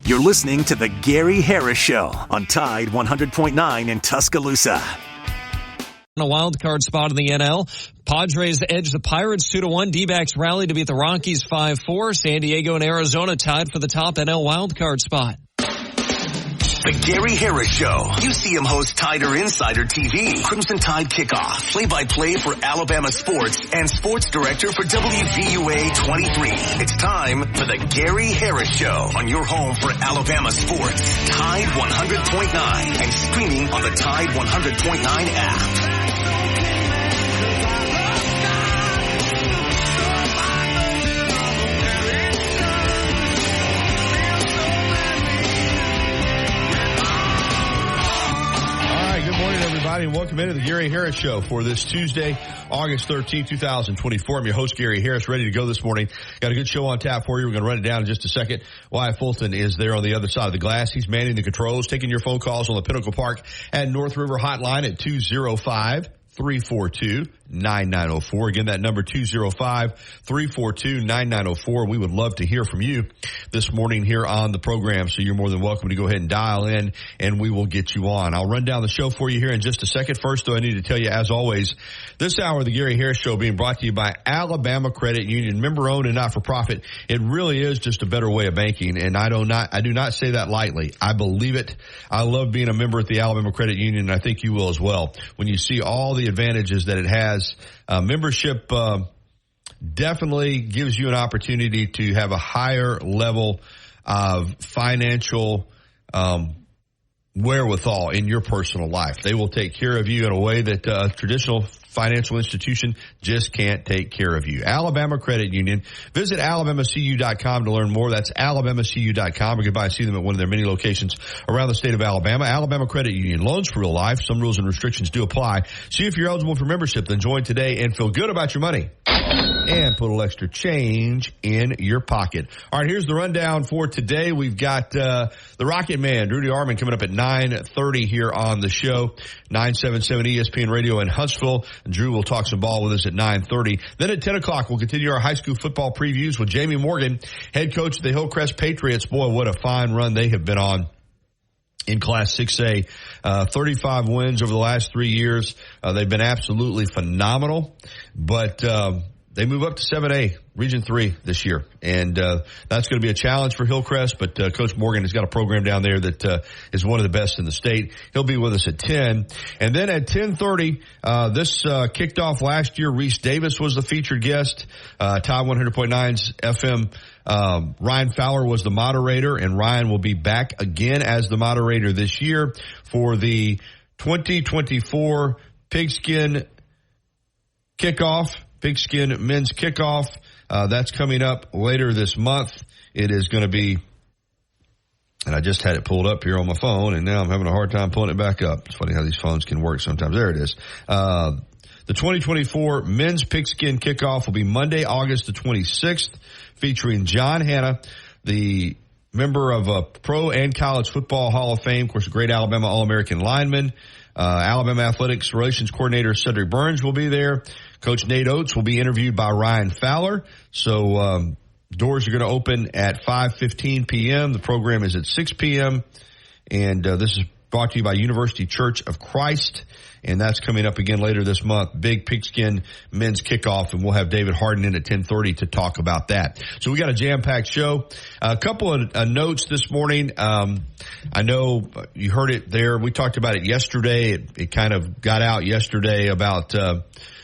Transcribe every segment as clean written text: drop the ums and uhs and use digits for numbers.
You're listening to The Gary Harris Show on Tide 100.9 in Tuscaloosa. A wild card spot in the NL. Padres edge the Pirates 2-1. D-backs rally to beat the Rockies 5-4. San Diego and Arizona tied for the top NL wild card spot. The Gary Harris Show. UCM host Tider Insider TV. Crimson Tide Kickoff. Play-by-play for Alabama sports and sports director for WVUA 23. It's time for the Gary Harris Show on your home for Alabama sports. Tide 100.9 and streaming on the Tide 100.9 app. And welcome into the Gary Harris Show for this Tuesday, August 13th, 2024. I'm your host, Gary Harris, ready to go this morning. Got a good show on tap for you. We're going to run it down in just a second. Wyatt Fulton is there on the other side of the glass. He's manning the controls, taking your phone calls on the Pinnacle Park and North River hotline at 205-342-9904. Again, that number 205-342-9904. We would love to hear from you this morning here on the program, so you're more than welcome to go ahead and dial in, and we will get you on. I'll run down the show for you here in just a second. First, though, I need to tell you, as always, this hour of the Gary Harris Show being brought to you by Alabama Credit Union, member-owned and not-for-profit. It really is just a better way of banking, and I do not say that lightly. I believe it. I love being a member at the Alabama Credit Union, and I think you will as well. When you see all the advantages that it has, membership definitely gives you an opportunity to have a higher level of financial wherewithal in your personal life. They will take care of you in a way that a traditional financial institution just can't take care of you. Alabama Credit Union. Visit alabamacu.com to learn more. That's alabamacu.com, or get by and see them at one of their many locations around the state of Alabama. Alabama Credit Union. Loans for real life. Some rules and restrictions do apply. See if you're eligible for membership. Then join today and feel good about your money and put a little extra change in your pocket. All right, here's the rundown for today. We've got the Rocket Man, Rudy Arman, coming up at 9:30 here on the show. 977 ESPN Radio in Huntsville. Drew will talk some ball with us at 9:30. Then at 10 o'clock, we'll continue our high school football previews with Jamie Morgan, head coach of the Hillcrest Patriots. Boy, what a fine run they have been on in Class 6A. 35 wins over the last 3 years. They've been absolutely phenomenal. But they move up to 7A, Region 3 this year. And that's going to be a challenge for Hillcrest, but Coach Morgan has got a program down there that is one of the best in the state. He'll be with us at 10. And then at 10:30, this kicked off last year. Reese Davis was the featured guest. Tide 100.9's FM. Ryan Fowler was the moderator, and Ryan will be back again as the moderator this year for the 2024 Pigskin Kickoff. Pigskin Men's Kickoff. That's coming up later this month. It is going to be, and I just had it pulled up here on my phone, and now I'm having a hard time pulling it back up. It's funny how these phones can work sometimes. There it is. The 2024 Men's Pigskin Kickoff will be Monday, August the 26th, featuring John Hanna, the member of a Pro and College Football Hall of Fame, of course, a great Alabama All-American lineman. Alabama Athletics Relations Coordinator Cedric Burns will be there. Coach Nate Oates will be interviewed by Ryan Fowler. So doors are going to open at 5:15 p.m. The program is at 6 p.m. And this is brought to you by University Church of Christ. And that's coming up again later this month. Big Pigskin Men's Kickoff, and we'll have David Harden in at 10:30 to talk about that. So we got a jam-packed show. A couple of notes this morning. I know you heard it there. We talked about it yesterday. It kind of got out yesterday about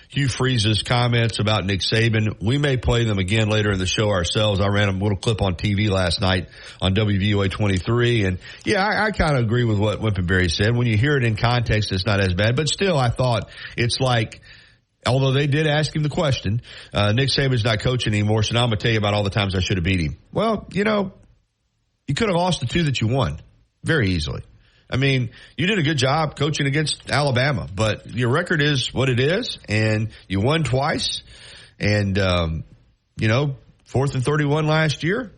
Hugh Freeze's comments about Nick Saban. We may play them again later in the show ourselves. I ran a little clip on TV last night on WVUA 23. And, yeah, I kind of agree with what Whippenberry said. When you hear it in context, it's not as bad. But still, I thought it's like, although they did ask him the question, Nick Saban's not coaching anymore, so now I'm going to tell you about all the times I should have beat him. Well, you know, you could have lost the two that you won very easily. I mean, you did a good job coaching against Alabama, but your record is what it is, and you won twice. And, 4th and 31 last year.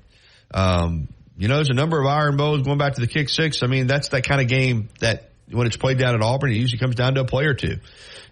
There's a number of iron bows going back to the kick six. I mean, that's that kind of game that when it's played down at Auburn, it usually comes down to a play or two.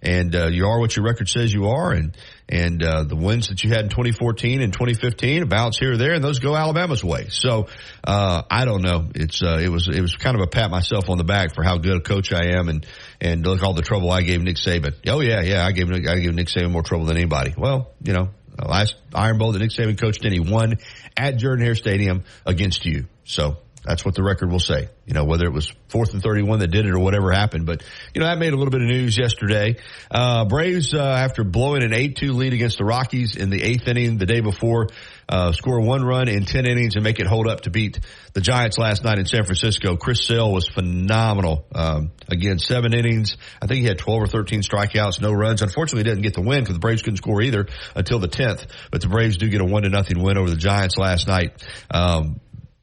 And you are what your record says you are, and the wins that you had in 2014 and 2015, a bounce here or there, and those go Alabama's way. So I don't know. It was kind of a pat myself on the back for how good a coach I am, and look all the trouble I gave Nick Saban. Oh yeah, I gave Nick Saban more trouble than anybody. Well, the last Iron Bowl that Nick Saban coached in, he won at Jordan-Hare Stadium against you. So that's what the record will say, whether it was 4th and 31 that did it or whatever happened. But, that made a little bit of news yesterday. Braves, after blowing an 8-2 lead against the Rockies in the 8th inning the day before, score 1 run in 10 innings and make it hold up to beat the Giants last night in San Francisco. Chris Sale was phenomenal. Again, 7 innings. I think he had 12 or 13 strikeouts, no runs. Unfortunately, he didn't get the win because the Braves couldn't score either until the 10th. But the Braves do get a 1-0 win over the Giants last night.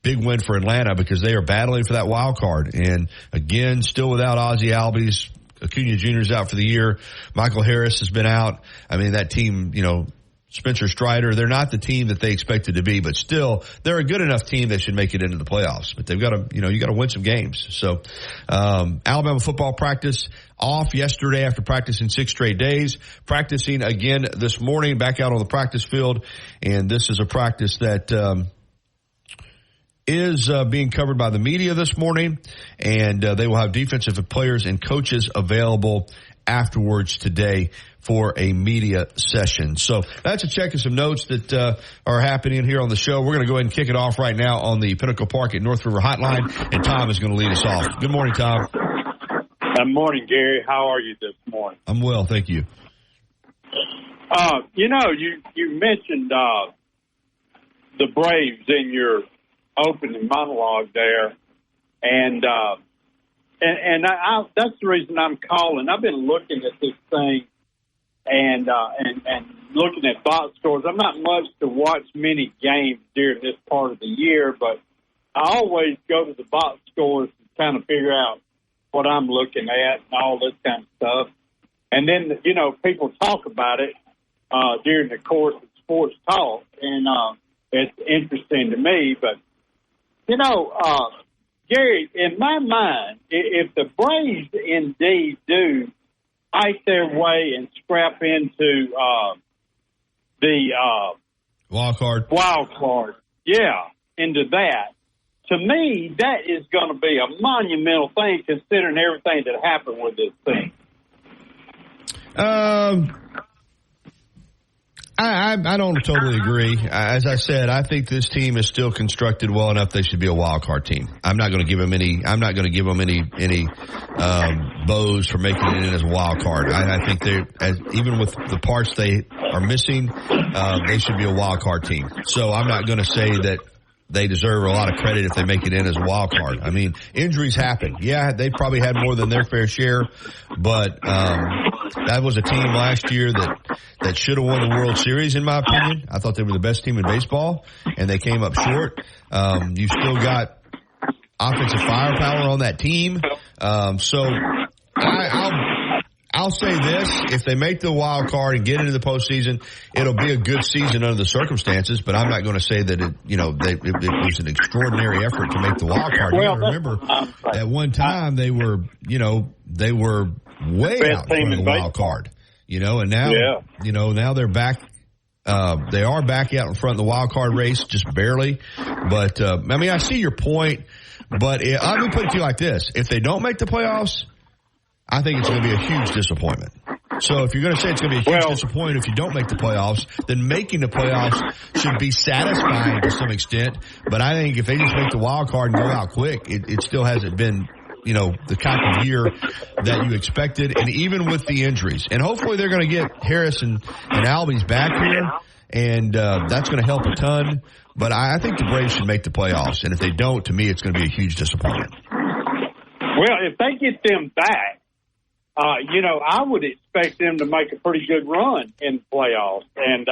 Big win for Atlanta because they are battling for that wild card. And again, still without Ozzie Albies. Acuna Jr. is out for the year. Michael Harris has been out. I mean, that team, Spencer Strider, they're not the team that they expected to be, but still, they're a good enough team that should make it into the playoffs. But they've got to, you got to win some games. So, Alabama football practice off yesterday after practicing 6 straight days. Practicing again this morning, back out on the practice field. And this is a practice that, is being covered by the media this morning, and they will have defensive players and coaches available afterwards today for a media session. So that's a check of some notes that are happening here on the show. We're going to go ahead and kick it off right now on the Pinnacle Park at North River Hotline, and Tom is going to lead us off. Good morning, Tom. Good morning, Gary. How are you this morning? I'm well, thank you. You mentioned the Braves in your opening monologue there, and I that's the reason I'm calling. I've been looking at this thing and looking at box scores. I'm not much to watch many games during this part of the year, but I always go to the box scores to kind of figure out what I'm looking at and all this kind of stuff. And then, people talk about it during the course of sports talk, and it's interesting to me, but Gary, in my mind, if the Braves indeed do fight their way and scrap into the wild card, into that, to me, that is going to be a monumental thing considering everything that happened with this thing. I don't totally agree. As I said, I think this team is still constructed well enough they should be a wild card team. I'm not going to give them any bows for making it in as a wild card. I think even with the parts they are missing, they should be a wild card team. So I'm not going to say that they deserve a lot of credit if they make it in as a wild card. I mean, injuries happen. Yeah, they probably had more than their fair share, but that was a team last year that should have won the World Series, in my opinion. I thought they were the best team in baseball, and they came up short. You still got offensive firepower on that team. So I'll say this. If they make the wild card and get into the postseason, it'll be a good season under the circumstances, but I'm not going to say that it was an extraordinary effort to make the wild card. You gotta remember, at one time they were way out in the wild card, and now, now they're back. They are back out in front of the wild card race, just barely. But, I see your point, but I'm going to put it to you like this. If they don't make the playoffs, I think it's going to be a huge disappointment. So if you're going to say it's going to be a huge disappointment if you don't make the playoffs, then making the playoffs should be satisfying to some extent. But I think if they just make the wild card and go out quick, it still hasn't been, the kind of year that you expected. And even with the injuries, and hopefully they're going to get Harris and Albies back here, and that's going to help a ton. But I think the Braves should make the playoffs. And if they don't, to me, it's going to be a huge disappointment. Well, if they get them back, I would expect them to make a pretty good run in the playoffs. And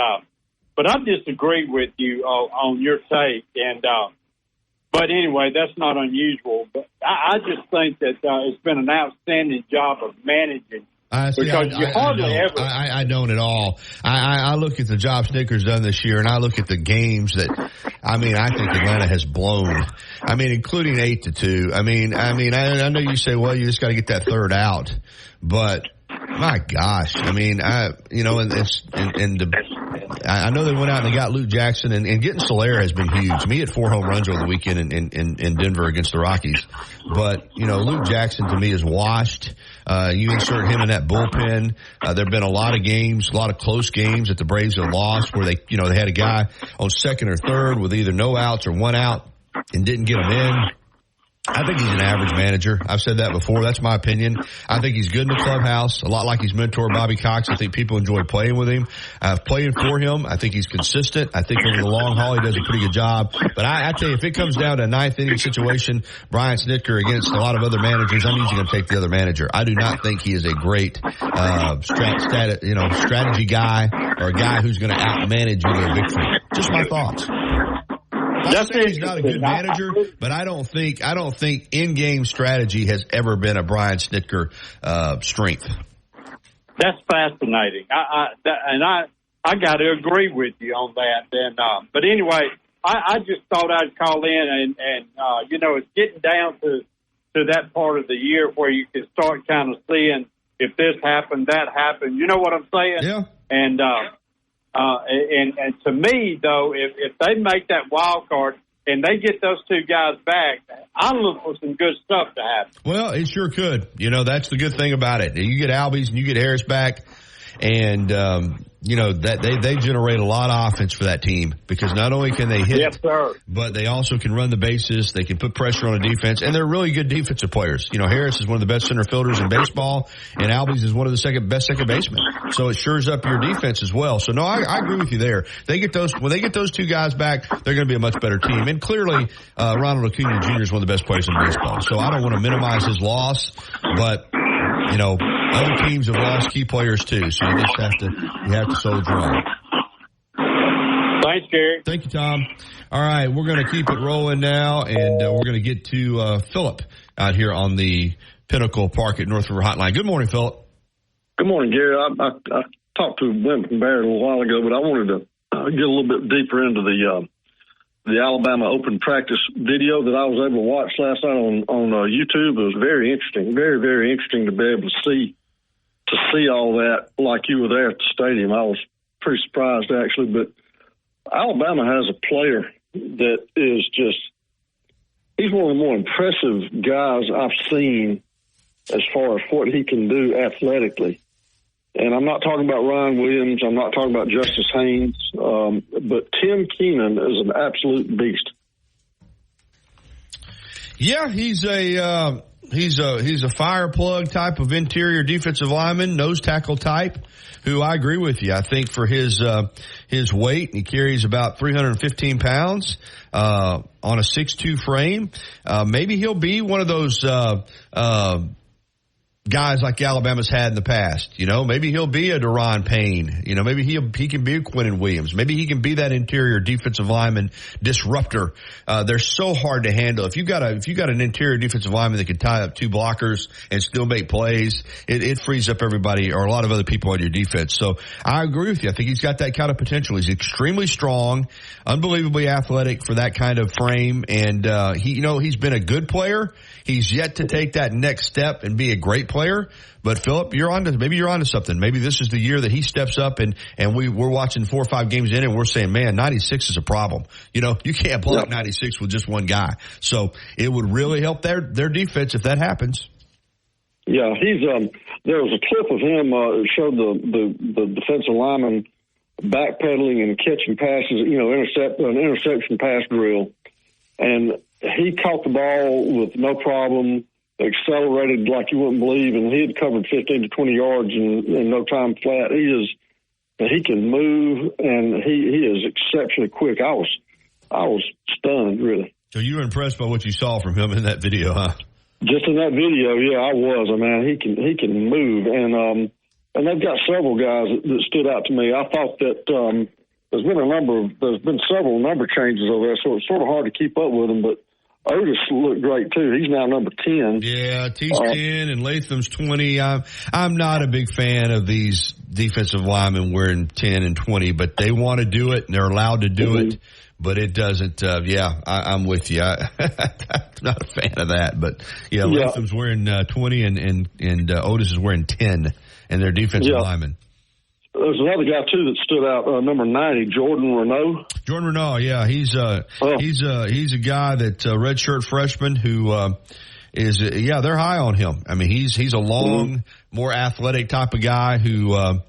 but I disagree with you on your take. And but anyway, that's not unusual. But I just think that it's been an outstanding job of managing Because you hardly ever. I don't at all. I look at the job Snicker's done this year, and I look at the games that, I think Atlanta has blown. Including 8-2. I know you say, well, you just got to get that third out, but my gosh, I know they went out and they got Luke Jackson, and getting Soler has been huge. He had 4 home runs over the weekend in Denver against the Rockies. But, Luke Jackson to me is washed. You insert him in that bullpen. There have been a lot of games, a lot of close games that the Braves have lost where they had a guy on second or third with either no outs or 1 out and didn't get him in. I think he's an average manager. I've said that before. That's my opinion. I think he's good in the clubhouse, a lot like his mentor, Bobby Cox. I think people enjoy playing with him, playing for him. I think he's consistent. I think over the long haul, he does a pretty good job. But I tell you, if it comes down to a 9th inning situation, Brian Snitker against a lot of other managers, I'm usually going to take the other manager. I do not think he is a great strategy guy or a guy who's going to outmanage you to a victory. Just my thoughts. He's not a good manager, but I don't think in-game strategy has ever been a Brian Snitker strength. That's fascinating. I got to agree with you on that. And but anyway, I just thought I'd call in and it's getting down to that part of the year where you can start kind of seeing if this happened, that happened. You know what I'm saying? Yeah. And to me, though, if they make that wild card and they get those 2 guys back, I look for some good stuff to happen. Well, it sure could. That's the good thing about it. You get Albies and you get Harris back, and that they generate a lot of offense for that team because not only can they hit, yes, sir, but they also can run the bases. They can put pressure on a defense, and they're really good defensive players. Harris is one of the best center fielders in baseball, and Albies is one of the best second basemen. So it shores up your defense as well. So no, I agree with you there. When they get those 2 guys back, they're going to be a much better team. And clearly, Ronald Acuna Jr. is one of the best players in baseball. So I don't want to minimize his loss, but other teams have lost key players too, so you just have to soldier on. Thanks, Gary. Thank you, Tom. All right, we're going to keep it rolling now, and we're going to get to Philip out here on the Pinnacle Park at North River Hotline. Good morning, Philip. Good morning, Gary. I talked to Winston Barrett a little while ago, but I wanted to get a little bit deeper into the Alabama open practice video that I was able to watch last night on YouTube. It was very interesting, very, very interesting to be able to see all that like you were there at the stadium. I was pretty surprised, actually. But Alabama has a player that is he's one of the more impressive guys I've seen as far as what he can do athletically. And I'm not talking about Ryan Williams. I'm not talking about Justice Haynes. But Tim Keenan is an absolute beast. Yeah, he's a fire plug type of interior defensive lineman, nose tackle type, who I agree with you. I think for his weight, he carries about 315 pounds on a 6'2" frame. Maybe he'll be one of those guys like Alabama's had in the past. Maybe he'll be a Deron Payne. Maybe he can be a Quinnen Williams. Maybe he can be that interior defensive lineman disruptor. They're so hard to handle. If you got an interior defensive lineman that can tie up 2 blockers and still make plays, it frees up everybody or a lot of other people on your defense. So I agree with you. I think he's got that kind of potential. He's extremely strong, unbelievably athletic for that kind of frame, and he's been a good player. He's yet to take that next step and be a great player. But Philip, maybe you're onto something. Maybe this is the year that he steps up and we're watching 4 or 5 games in and we're saying, man, 96 is a problem. You can't block 96 with just one guy. So it would really help their defense if that happens. Yeah, there was a clip of him that showed the defensive lineman backpedaling and catching passes, an interception pass drill. And he caught the ball with no problem, accelerated like you wouldn't believe, and he had covered 15 to 20 yards in no time flat. He can move, and he is exceptionally quick. I was stunned, really. So you were impressed by what you saw from him in that video, huh? Just in that video, yeah, I was. He can move, and they've got several guys that stood out to me. I thought that there's been several number changes over there, so it's sort of hard to keep up with them. But Otis looked great too. He's now number 10. Yeah, T's 10 and Latham's 20. I'm not a big fan of these defensive linemen wearing 10 and 20, but they want to do it and they're allowed to do it. But it doesn't. I'm with you. I'm not a fan of that. But Latham's wearing 20 and Otis is wearing 10, and they're defensive linemen. There's another guy too that stood out, number 90, Jordan Renault. Jordan Renault, yeah, he's a guy that redshirt freshman who is they're high on him. I mean, he's a long, more athletic type of guy who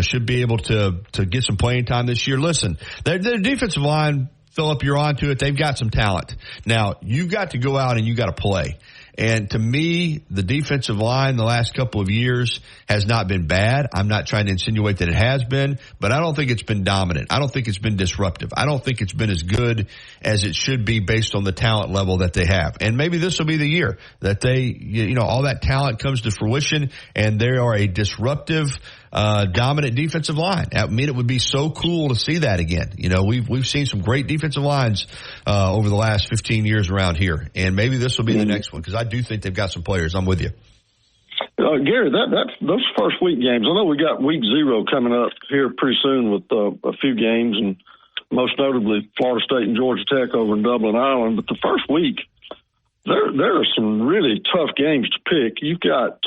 should be able to get some playing time this year. Listen, their defensive line, Phillip, you're onto it. They've got some talent. Now you've got to go out and you got to play. And to me, the defensive line the last couple of years has not been bad. I'm not trying to insinuate that it has been, but I don't think it's been dominant. I don't think it's been disruptive. I don't think it's been as good as it should be based on the talent level that they have. And maybe this will be the year that they, all that talent comes to fruition and they are a disruptive, dominant defensive line. I mean, it would be so cool to see that again. We've seen some great defensive lines over the last 15 years around here, and maybe this will be the next one because I do think they've got some players. I'm with you. Gary, those first week games. I know we got week 0 coming up here pretty soon with a few games, and most notably Florida State and Georgia Tech over in Dublin, Ireland. But the first week, there are some really tough games to pick. You've got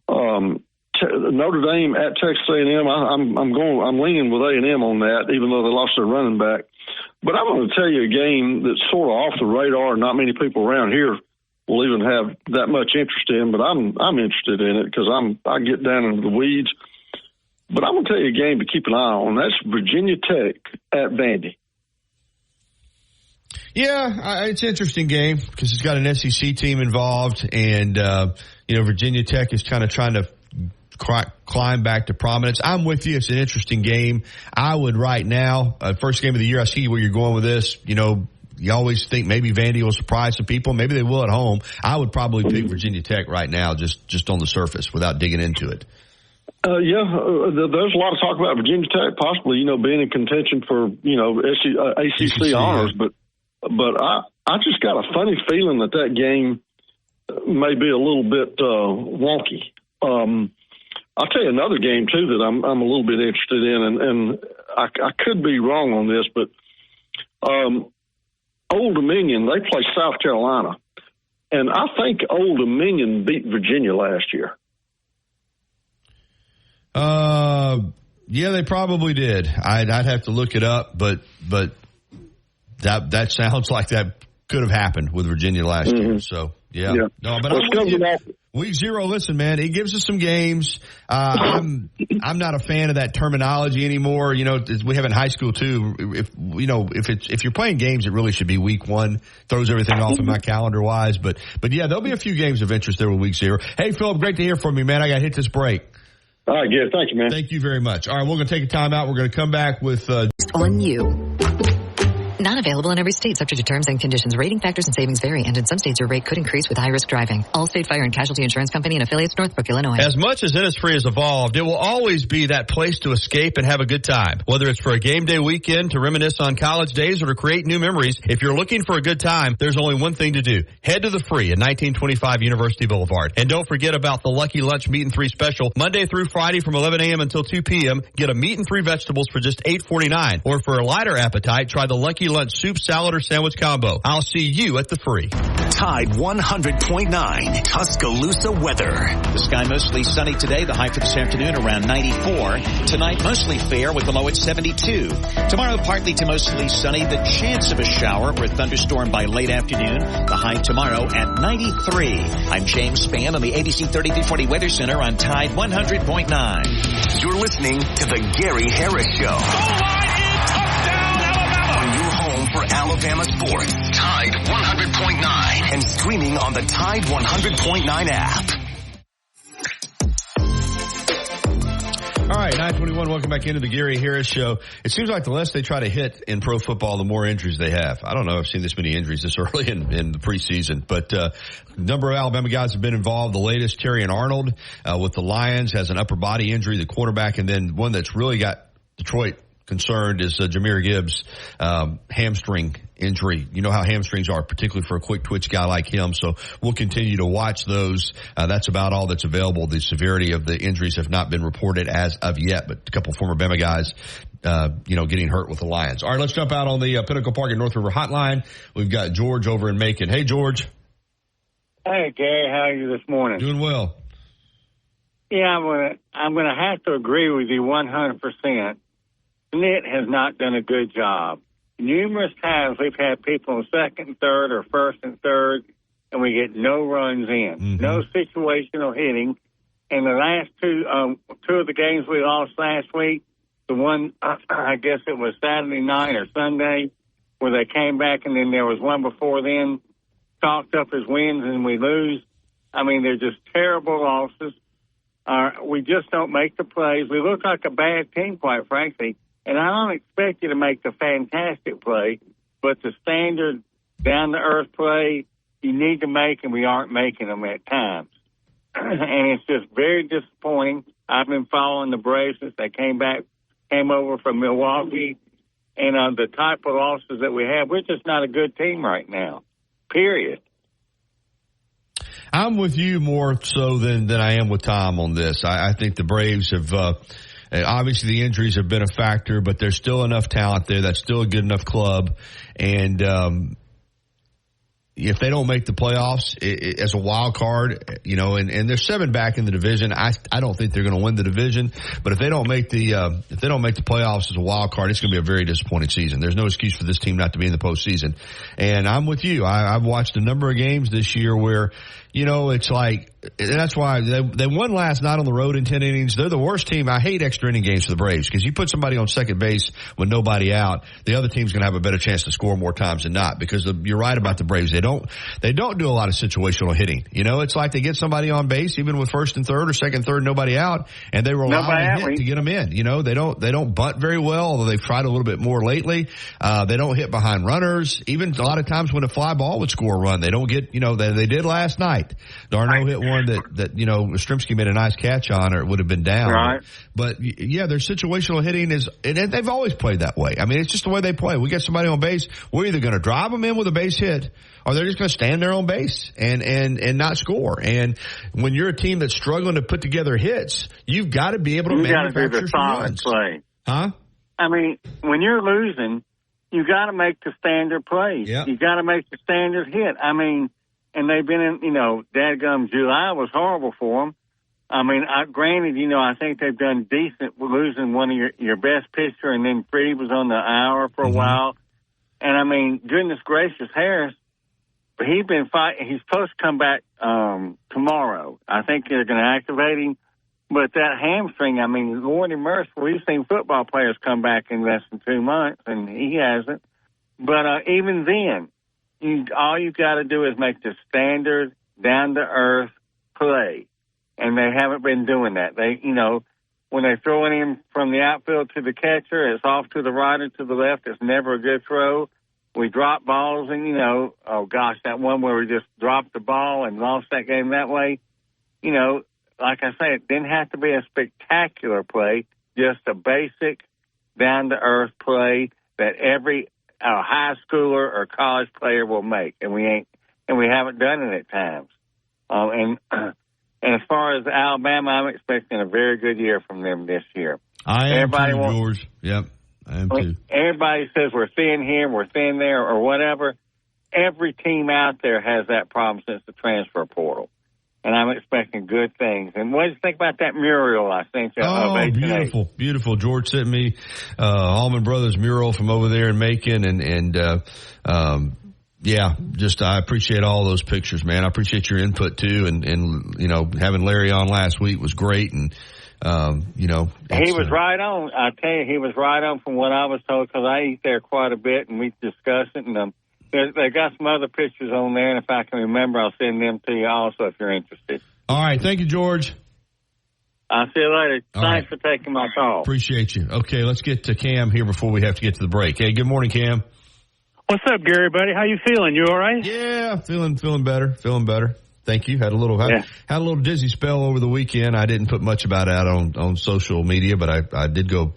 Notre Dame at Texas A&M. I'm leaning with A&M on that, even though they lost their running back. But I'm going to tell you a game that's sort of off the radar. Not many people around here will even have that much interest in, but I'm interested in it because I get down into the weeds. But I'm going to tell you a game to keep an eye on. That's Virginia Tech at Vandy. Yeah, it's an interesting game because it's got an SEC team involved, and Virginia Tech is kind of trying to climb back to prominence. I'm with you. It's an interesting game. I would right now, first game of the year, I see where you're going with this. You always think maybe Vandy will surprise some people. Maybe they will at home. I would probably pick Virginia Tech right now, just on the surface without digging into it. There's a lot of talk about Virginia Tech possibly, being in contention for, ACC honors, but I just got a funny feeling that game may be a little bit wonky. I'll tell you another game too that I'm a little bit interested in, and I could be wrong on this, but Old Dominion, they play South Carolina, and I think Old Dominion beat Virginia last year. Yeah, they probably did. I'd have to look it up, but that sounds like that could have happened with Virginia last year. So yeah. No, but week 0, listen, man, it gives us some games. I'm not a fan of that terminology anymore. We have in high school too. If you're playing games, it really should be week 1. Throws everything off in my calendar wise. But yeah, there'll be a few games of interest there with week 0. Hey, Phillip, great to hear from you, man. I got to hit this break. All right, good. Thank you, man. Thank you very much. All right, we're going to take a time out. We're going to come back with On You. Not available in every state, subject to terms and conditions. Rating factors and savings vary, and in some states your rate could increase with high-risk driving. Allstate Fire and Casualty Insurance Company and affiliates, Northbrook, Illinois. As much as Innisfree has evolved, it will always be that place to escape and have a good time. Whether it's for a game day weekend, to reminisce on college days, or to create new memories, if you're looking for a good time, there's only one thing to do. Head to the Free at 1925 University Boulevard. And don't forget about the Lucky Lunch Meat and 3 special. Monday through Friday from 11 a.m. until 2 p.m. Get a meat and 3 vegetables for just $8.49. Or for a lighter appetite, try the Lucky Lunch Soup, Salad, or Sandwich Combo. I'll see you at the Free. Tide 100.9 Tuscaloosa weather. The sky mostly sunny today. The high for this afternoon around 94. Tonight mostly fair with the low at 72. Tomorrow partly to mostly sunny. The chance of a shower or a thunderstorm by late afternoon. The high tomorrow at 93. I'm James Spann on the ABC 3340 Weather Center on Tide 100.9. You're listening to the Gary Harris Show. For Alabama sports, Tide 100.9, and streaming on the Tide 100.9 app. All right, 9:21. Welcome back into the Gary Harris Show. It seems like the less they try to hit in pro football, the more injuries they have. I don't know. I've seen this many injuries this early in the preseason, but a number of Alabama guys have been involved. The latest, Terrion Arnold with the Lions, has an upper body injury, the quarterback, and then one that's really got Detroit concerned is Jahmyr Gibbs' hamstring injury. You know how hamstrings are, particularly for a quick twitch guy like him. So we'll continue to watch those. That's about all that's available. The severity of the injuries have not been reported as of yet, but a couple former Bama guys, getting hurt with the Lions. All right, let's jump out on the Pinnacle Park and North River hotline. We've got George over in Macon. Hey, George. Hey, Gary. How are you this morning? Doing well. Yeah, I'm gonna have to agree with you 100%. Schmidt has not done a good job. Numerous times we've had people in second and third or first and third, and we get no runs in, no situational hitting. And the last two of the games we lost last week, the one, I guess it was Saturday night or Sunday, where they came back, and then there was one before then, chalked up as wins, and we lose. I mean, they're just terrible losses. We just don't make the plays. We look like a bad team, quite frankly. And I don't expect you to make the fantastic play, but the standard down-to-earth play you need to make, and we aren't making them at times. And it's just very disappointing. I've been following the Braves since they came over from Milwaukee. And the type of losses that we have, we're just not a good team right now, period. I'm with you more so than I am with Tom on this. I think the Braves have obviously the injuries have been a factor, but there's still enough talent there. That's still a good enough club. And if they don't make the playoffs as a wild card, and they're 7 back in the division, I don't think they're going to win the division. But if they don't make the playoffs as a wild card, it's going to be a very disappointing season. There's no excuse for this team not to be in the postseason. And I'm with you. I've watched a number of games this year where, it's like, and that's why they won last night on the road in 10 innings. They're the worst team. I hate extra inning games for the Braves because you put somebody on second base with nobody out, the other team's going to have a better chance to score more times than not because you're right about the Braves. They don't do a lot of situational hitting. It's like they get somebody on base even with first and third or second, third, nobody out, and they rely on a hit to get them in. They don't bunt very well, although they've tried a little bit more lately. They don't hit behind runners. Even a lot of times when a fly ball would score a run, they don't get, they did last night. Darno hit one that Yastrzemski made a nice catch on, or it would have been down. Right. But yeah, their situational hitting and they've always played that way. I mean, it's just the way they play. We get somebody on base, we're either going to drive them in with a base hit, or they're just going to stand there on base and not score. And when you're a team that's struggling to put together hits, you've got to be able to manufacture some runs. Play. Huh? I mean, when you're losing, you got to make the standard plays. Yep. You got to make the standard hit. I mean, and they've been in, dadgum July was horrible for them. I mean, granted, I think they've done decent losing one of your best pitcher, and then Freed was on the IR for a while. And I mean, goodness gracious, Harris, he's been fighting. He's supposed to come back tomorrow. I think they're going to activate him. But that hamstring, I mean, Lord and mercy, we've seen football players come back in less than 2 months, and he hasn't. But even then, all you got to do is make the standard, down-to-earth play. And they haven't been doing that. They, when they're throwing him from the outfield to the catcher, it's off to the right or to the left. It's never a good throw. We drop balls and, that one where we just dropped the ball and lost that game that way. Like I say, it didn't have to be a spectacular play, just a basic, down-to-earth play that every high schooler or college player will make, and we haven't done it at times. And as far as Alabama, I'm expecting a very good year from them this year. I am too, George. Yep, I am too. Everybody says we're thin here, we're thin there, or whatever. Every team out there has that problem since the transfer portal. And I'm expecting good things. And what do you think about that mural I sent you? Oh, beautiful, beautiful. George sent me Allman Brothers mural from over there in Macon, I appreciate all those pictures, man. I appreciate your input too, and having Larry on last week was great, and he was right on. I tell you, he was right on from what I was told because I eat there quite a bit, and we discussed it, and they got some other pictures on there, and if I can remember, I'll send them to you also if you're interested. All right. Thank you, George. I'll see you later. All Thanks right. for taking my call. Appreciate you. Okay, let's get to Cam here before we have to get to the break. Hey, good morning, Cam. What's up, Gary, buddy? How you feeling? You all right? Yeah, feeling better. Feeling better. Thank you. Had a little dizzy spell over the weekend. I didn't put much about it out on social media, but I did go.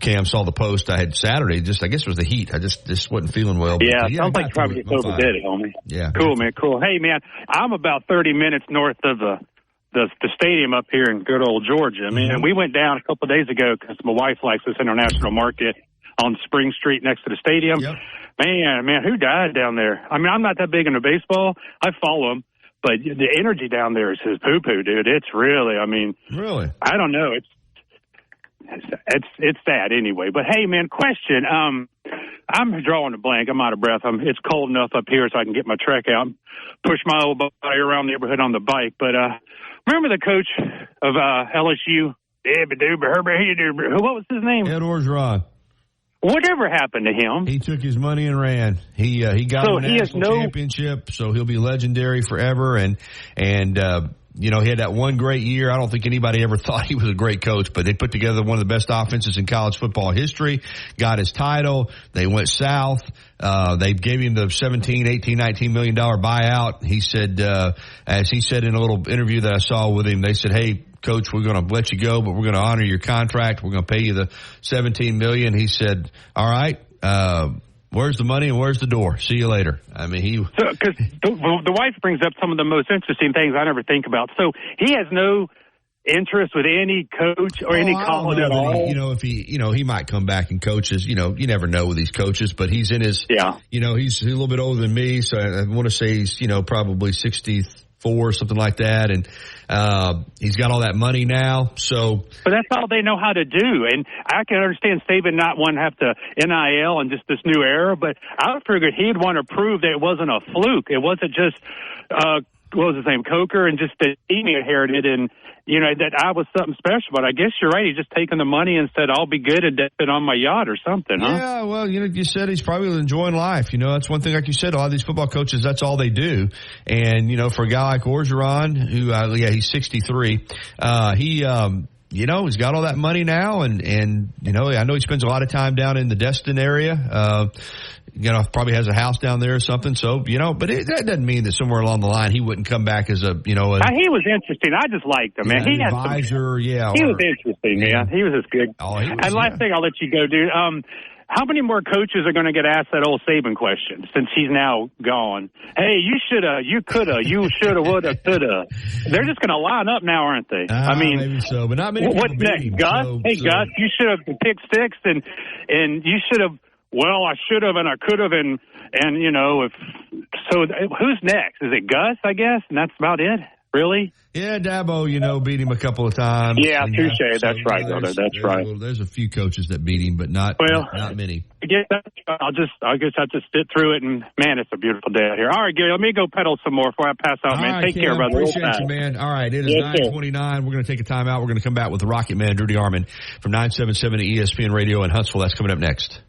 Cam saw the post I had Saturday. I guess it was the heat. I just wasn't feeling well. Yeah, sounds like you probably just overdid it, homie. Yeah. Cool, man. Cool. Hey, man, I'm about 30 minutes north of the stadium up here in good old Georgia. I mean, we went down a couple of days ago because my wife likes this international market on Spring Street next to the stadium. Yep. Man, who died down there? I mean, I'm not that big into baseball. I follow them, but the energy down there is his poo-poo, dude. It's really, I mean, really, I don't know. It's sad anyway. But hey, man, question. I'm drawing a blank. I'm out of breath. It's cold enough up here so I can get my trek out, push my old body around the neighborhood on the bike. But remember the coach of LSU? What was his name? Ed Orgeron. Whatever happened to him? He took his money and ran. He got a national championship, so he'll be legendary forever. And he had that one great year. I don't think anybody ever thought he was a great coach, but they put together one of the best offenses in college football history, got his title. They went south. They gave him the $17, $18, $19 million buyout. He said, as he said in a little interview that I saw with him, they said, hey, Coach, we're going to let you go, but we're going to honor your contract. We're going to pay you the $17 million. He said, all right, where's the money and where's the door? See you later. I mean, because the wife brings up some of the most interesting things I never think about. So he has no interest with any coach or any college at all. If he might come back and coaches. You never know with these coaches, but he's in his. Yeah. He's a little bit older than me, so I want to say he's probably 64, something like that, and he's got all that money now. So, but that's all they know how to do, and I can understand Saban not wanting to have to NIL and just this new era. But I figured he'd want to prove that it wasn't a fluke. It wasn't just what was his name, Coker, and just that he inherited and. That I was something special, but I guess you're right. He's just taking the money and said, I'll be good and it on my yacht or something, huh? Yeah, well, you said he's probably enjoying life. That's one thing, like you said, a lot of these football coaches, that's all they do. And, for a guy like Orgeron, who, he's 63, he's got all that money now. And I know he spends a lot of time down in the Destin area. Probably has a house down there or something. So, but that doesn't mean that somewhere along the line he wouldn't come back as he was interesting. I just liked him, man. He had advisor, he was interesting, man. He was just good. Last thing, I'll let you go, dude. How many more coaches are going to get asked that old Saban question since he's now gone? Hey, you shoulda, you coulda, you shoulda, woulda, coulda. They're just going to line up now, aren't they? Maybe so, but not many. What's next, Gus? Gus, you should have picked six, and you should have. Well, I should have, and I could have, and who's next? Is it Gus? I guess, and that's about it. Really? Yeah, Dabo, beat him a couple of times. Yeah, touche. That's right, brother. That's right. There's a few coaches that beat him, but not many. I guess I'll just sit through it, and man, it's a beautiful day out here. All right, Gary, let me go pedal some more before I pass out, man. Take care, brother. Appreciate you, man. All right, it is 9:29. We're going to take a time out. We're going to come back with the Rocket Man, Rudy Armand, from 977 ESPN Radio in Huntsville. That's coming up next.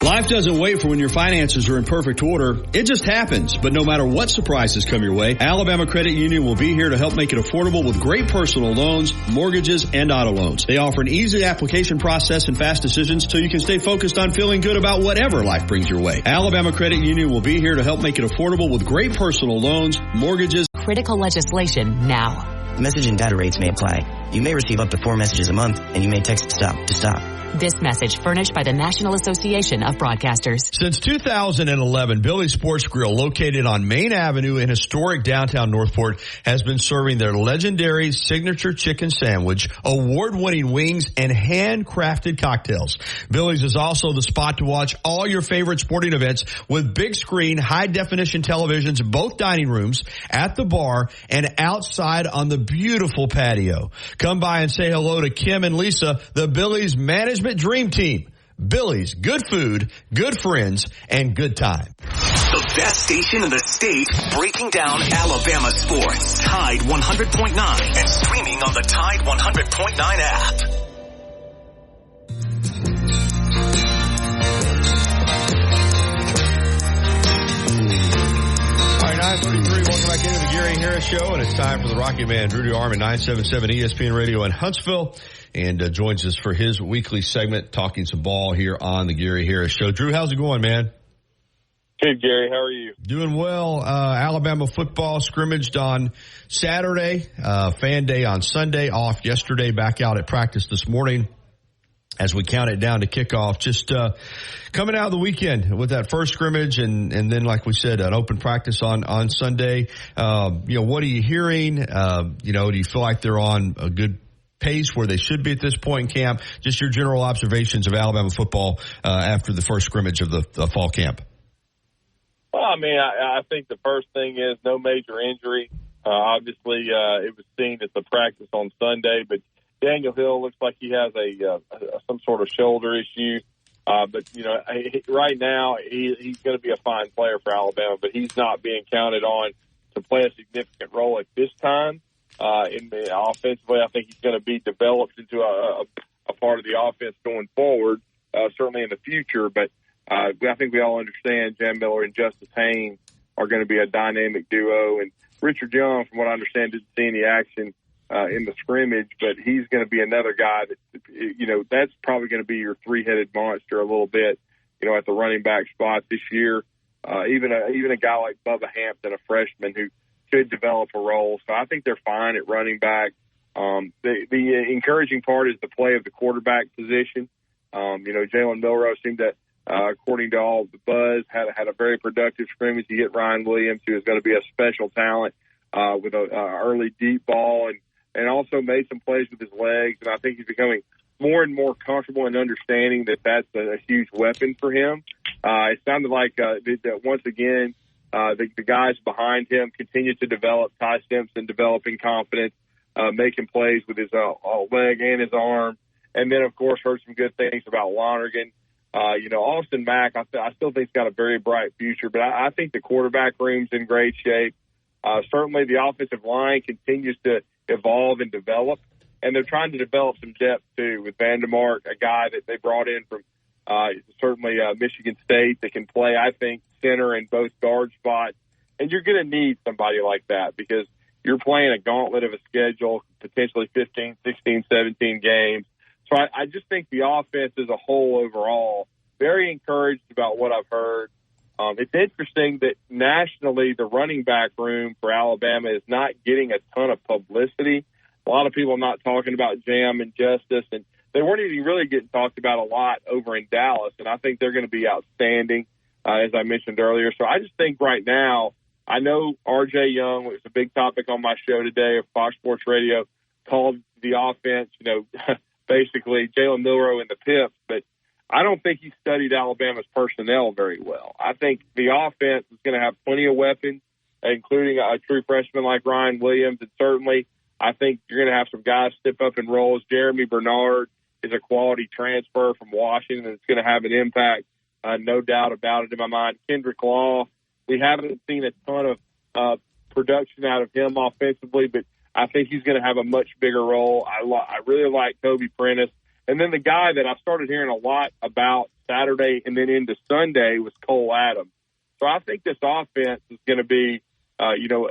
Life doesn't wait for when your finances are in perfect order. It just happens. But no matter what surprises come your way, Alabama Credit Union will be here to help make it affordable with great personal loans, mortgages, and auto loans. They offer an easy application process and fast decisions so you can stay focused on feeling good about whatever life brings your way. Alabama Credit Union will be here to help make it affordable with great personal loans, mortgages. Critical legislation now. Message and data rates may apply. You may receive up to 4 messages a month, and you may text stop to stop. This message furnished by the National Association of Broadcasters. Since 2011, Billy's Sports Grill, located on Main Avenue in historic downtown Northport, has been serving their legendary signature chicken sandwich, award-winning wings, and handcrafted cocktails. Billy's is also the spot to watch all your favorite sporting events with big screen, high-definition televisions in both dining rooms, at the bar, and outside on the beautiful patio. Come by and say hello to Kim and Lisa, the Billy's management dream team. Billy's, good food, good friends, and good time. The best station in the state, breaking down Alabama sports. Tide 100.9 and streaming on the Tide 100.9 app. All right, 9:33. Welcome back into the Gary Harris Show, and it's time for the Rocket Man, Rudy Armand, 977 ESPN Radio in Huntsville. And joins us for his weekly segment, Talking Some Ball, here on the Gary Harris Show. Drew, how's it going, man? Good, Gary. How are you? Doing well. Alabama football scrimmaged on Saturday, fan day on Sunday, off yesterday, back out at practice this morning as we count it down to kickoff. Just coming out of the weekend with that first scrimmage and then, like we said, an open practice on Sunday. What are you hearing? Do you feel like they're on a good pace where they should be at this point in camp? Just your general observations of Alabama football after the first scrimmage of the fall camp. Well, I mean, I think the first thing is no major injury. Obviously, it was seen at the practice on Sunday, but Daniel Hill looks like he has some sort of shoulder issue. But right now he's going to be a fine player for Alabama, but he's not being counted on to play a significant role at this time. Offensively, I think he's going to be developed into a part of the offense going forward, certainly in the future. But I think we all understand Jam Miller and Justice Haynes are going to be a dynamic duo. And Richard Young, from what I understand, didn't see any action in the scrimmage, but he's going to be another guy that, that's probably going to be your three-headed monster a little bit, at the running back spot this year. Even a guy like Bubba Hampton, a freshman who could develop a role. So I think they're fine at running back. The encouraging part is the play of the quarterback position. Jalen Milroe seemed to, according to all the buzz, had a very productive scrimmage. He hit Ryan Williams, who is going to be a special talent with a early deep ball, and also made some plays with his legs. And I think he's becoming more and more comfortable in understanding that that's a huge weapon for him. It sounded like that once again the guys behind him continue to develop. Ty Simpson developing confidence, making plays with his leg and his arm. And then, of course, heard some good things about Lonergan. Austin Mack, I still think he's got a very bright future, but I think the quarterback room's in great shape. Certainly the offensive line continues to evolve and develop, and they're trying to develop some depth, too, with Vandermark, a guy that they brought in from Michigan State that can play, I think, center and both guard spots. And you're going to need somebody like that because you're playing a gauntlet of a schedule, potentially 15, 16, 17 games. So I just think the offense as a whole overall, very encouraged about what I've heard. It's interesting that nationally the running back room for Alabama is not getting a ton of publicity. A lot of people are not talking about Jam and Justice, and they weren't even really getting talked about a lot over in Dallas, and I think they're going to be outstanding, as I mentioned earlier. So I just think right now, I know R.J. Young, was a big topic on my show today of Fox Sports Radio, called the offense, basically Jalen Milroe in the pips, but I don't think he studied Alabama's personnel very well. I think the offense is going to have plenty of weapons, including a true freshman like Ryan Williams, and certainly I think you're going to have some guys step up in roles. Jeremy Bernard is a quality transfer from Washington that's going to have an impact, no doubt about it in my mind. Kendrick Law, we haven't seen a ton of production out of him offensively, but I think he's going to have a much bigger role. I really like Kobe Prentice. And then the guy that I started hearing a lot about Saturday and then into Sunday was Cole Adams. So I think this offense is going to be,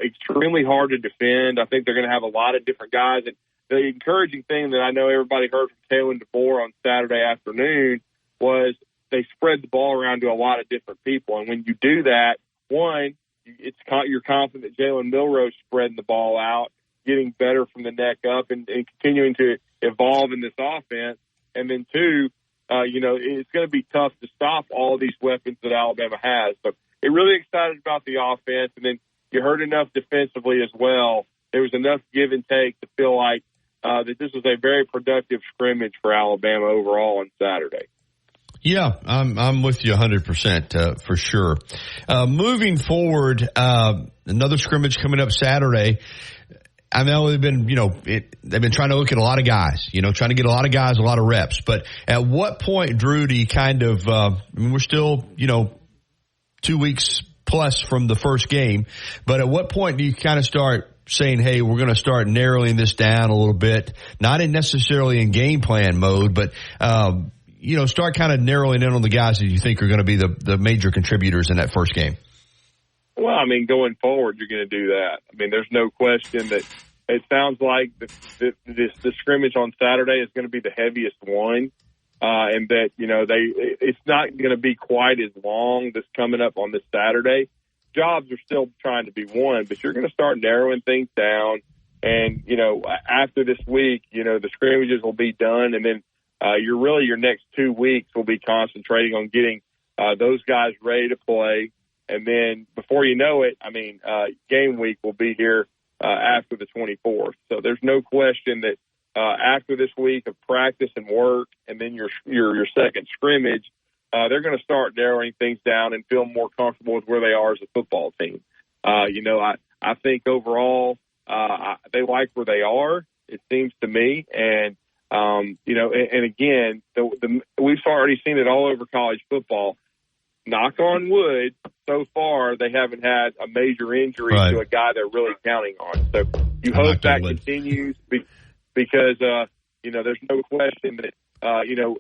extremely hard to defend. I think they're going to have a lot of different guys. And the encouraging thing that I know everybody heard from Kalen DeBoer on Saturday afternoon was they spread the ball around to a lot of different people. And when you do that, one, you're confident that Jalen Milroe's spreading the ball out, getting better from the neck up and continuing to evolve in this offense. And then two, it's going to be tough to stop all of these weapons that Alabama has. So they're really excited about the offense. And then you heard enough defensively as well. There was enough give and take to feel like that this was a very productive scrimmage for Alabama overall on Saturday. Yeah, I'm with you 100% for sure. Moving forward, another scrimmage coming up Saturday. I know they've been trying to look at a lot of guys, trying to get a lot of guys, a lot of reps. But at what point, Drew, do you kind of, we're still, 2 weeks plus from the first game, but at what point do you kind of start saying, hey, we're going to start narrowing this down a little bit, not necessarily in game plan mode, but, start kind of narrowing in on the guys that you think are going to be the major contributors in that first game? Well, going forward, you're going to do that. There's no question that it sounds like the scrimmage on Saturday is going to be the heaviest one. and that, it's not going to be quite as long this coming up on this Saturday. Jobs are still trying to be won, but you're going to start narrowing things down. And, after this week, the scrimmages will be done. And then your next 2 weeks will be concentrating on getting those guys ready to play. And then before you know it, game week will be here after the 24th. So there's no question that after this week of practice and work and then your second scrimmage, they're going to start narrowing things down and feel more comfortable with where they are as a football team. I think overall they like where they are, it seems to me. And, and again, we've already seen it all over college football. Knock on wood, so far they haven't had a major injury to a guy they're really counting on. So you hope that continues because, there's no question that,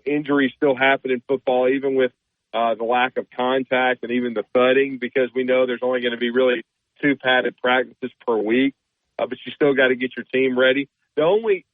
injuries still happen in football, even with the lack of contact and even the thudding, because we know there's only going to be really 2 padded practices per week, but you still got to get your team ready. The only,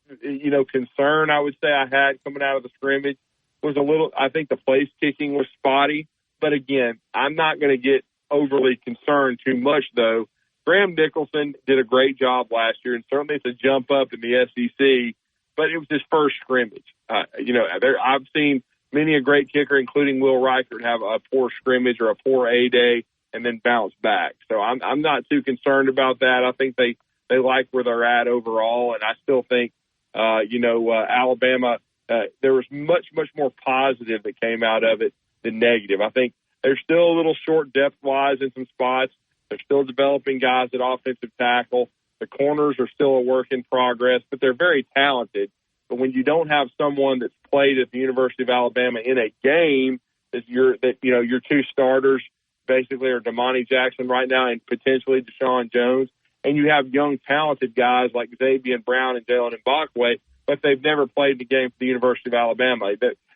concern I would say I had coming out of the scrimmage was I think the place kicking was spotty. But again, I'm not going to get overly concerned too much, though. Graham Nicholson did a great job last year, and certainly it's a jump up in the SEC, but it was his first scrimmage. I've seen many a great kicker, including Will Reichert, have a poor scrimmage or a poor A-day and then bounce back. So I'm not too concerned about that. I think they like where they're at overall, and I still think, Alabama, there was much, much more positive that came out of it than negative. I think they're still a little short depth-wise in some spots. They're still developing guys at offensive tackle. The corners are still a work in progress, but they're very talented. But when you don't have someone that's played at the University of Alabama in a game, your 2 starters basically are Damani Jackson right now and potentially Deshaun Jones, and you have young, talented guys like Xavier Brown and Jalen Mbakwe, but they've never played the game for the University of Alabama.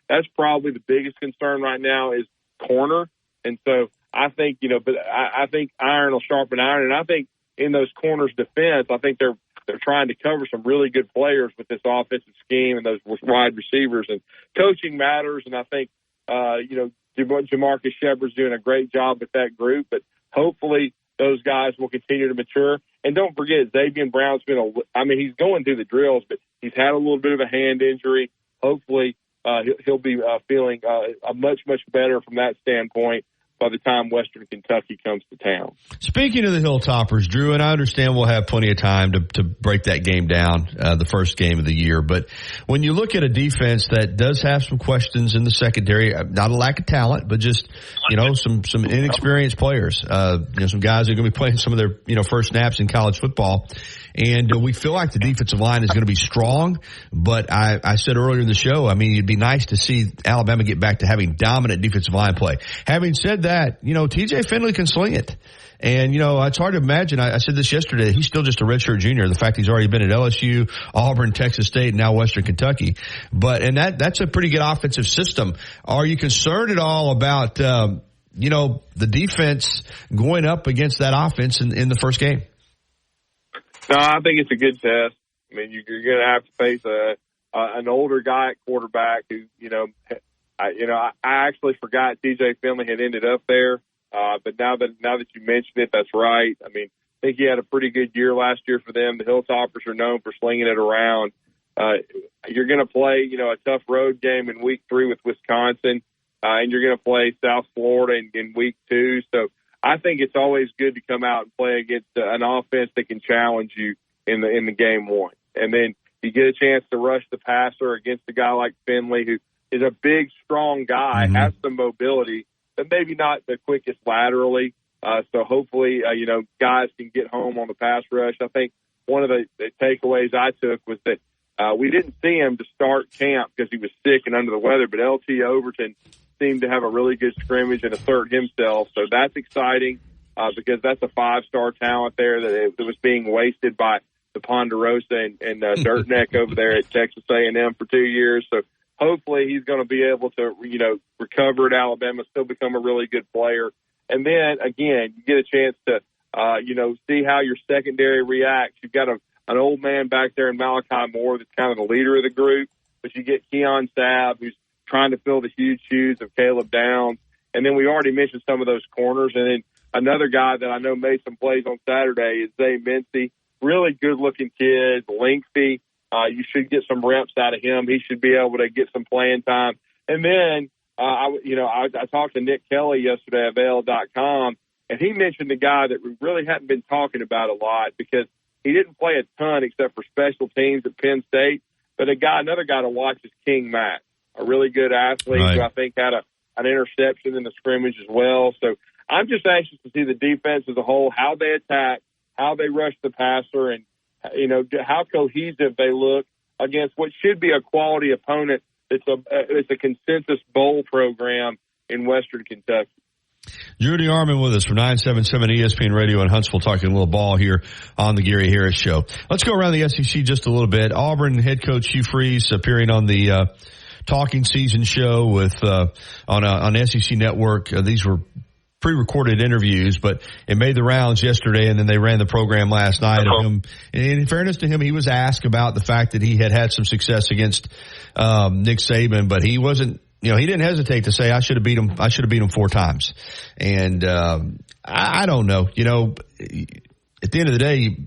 That's probably the biggest concern right now is corner. And so I think, but I think iron will sharpen iron. And I think in those corners defense, I think they're trying to cover some really good players with this offensive scheme and those wide receivers. And coaching matters. And I think, Jamarcus Shepard's doing a great job with that group. But hopefully those guys will continue to mature. And don't forget, Xavier Brown's he's going through the drills, but he's had a little bit of a hand injury. Hopefully, he'll be feeling much, much better from that standpoint by the time Western Kentucky comes to town. Speaking of the Hilltoppers, Drew, and I understand we'll have plenty of time to break that game down, the first game of the year, but when you look at a defense that does have some questions in the secondary, not a lack of talent, but just, some inexperienced players, some guys that are going to be playing some of their, first snaps in college football. And we feel like the defensive line is going to be strong, but I said earlier in the show, it'd be nice to see Alabama get back to having dominant defensive line play. Having said that, TJ Finley can sling it. And, it's hard to imagine. I said this yesterday. He's still just a redshirt junior. The fact he's already been at LSU, Auburn, Texas State, and now Western Kentucky. And that's a pretty good offensive system. Are you concerned at all about, the defense going up against that offense in the first game? No, I think it's a good test. You're going to have to face an older guy at quarterback who, I actually forgot TJ Finley had ended up there. But now that you mentioned it, that's right. I think he had a pretty good year last year for them. The Hilltoppers are known for slinging it around. You're going to play, a tough road game in week 3 with Wisconsin, and you're going to play South Florida in week 2. So I think it's always good to come out and play against an offense that can challenge you in the game 1. And then you get a chance to rush the passer against a guy like Finley, who is a big, strong guy, has some mobility, but maybe not the quickest laterally. So hopefully, guys can get home on the pass rush. I think one of the takeaways I took was that we didn't see him to start camp because he was sick and under the weather, but LT Overton seemed to have a really good scrimmage and assert himself. So that's exciting because that's a 5-star talent there that was being wasted by the Ponderosa and Dirtneck over there at Texas A&M for 2 years. So hopefully he's going to be able to, recover at Alabama, still become a really good player. And then, again, you get a chance to, see how your secondary reacts. You've got an old man back there in Malachi Moore that's kind of the leader of the group, but you get Keon Sabb, who's trying to fill the huge shoes of Caleb Downs. And then we already mentioned some of those corners. And then another guy that I know made some plays on Saturday is Zay Mincy. Really good-looking kid, lengthy. You should get some reps out of him. He should be able to get some playing time. And then, I talked to Nick Kelly yesterday at Vail.com, and he mentioned a guy that we really hadn't been talking about a lot because he didn't play a ton except for special teams at Penn State. But another guy to watch is King Mack, a really good athlete who I think had an interception in the scrimmage as well. So I'm just anxious to see the defense as a whole, how they attack, how they rush the passer, and, how cohesive they look against what should be a quality opponent. It's a consensus bowl program in Western Kentucky. Judy Arman with us from 977 ESPN Radio in Huntsville, talking a little ball here on the Gary Harris Show. Let's go around the SEC just a little bit. Auburn head coach Hugh Freeze appearing on the Talking Season show with on SEC Network. These were pre-recorded interviews, but it made the rounds yesterday, and then they ran the program last night. And in fairness to him, he was asked about the fact that he had some success against Nick Saban, but he wasn't. He didn't hesitate to say, I should have beat him 4 times. And, I don't know, at the end of the day,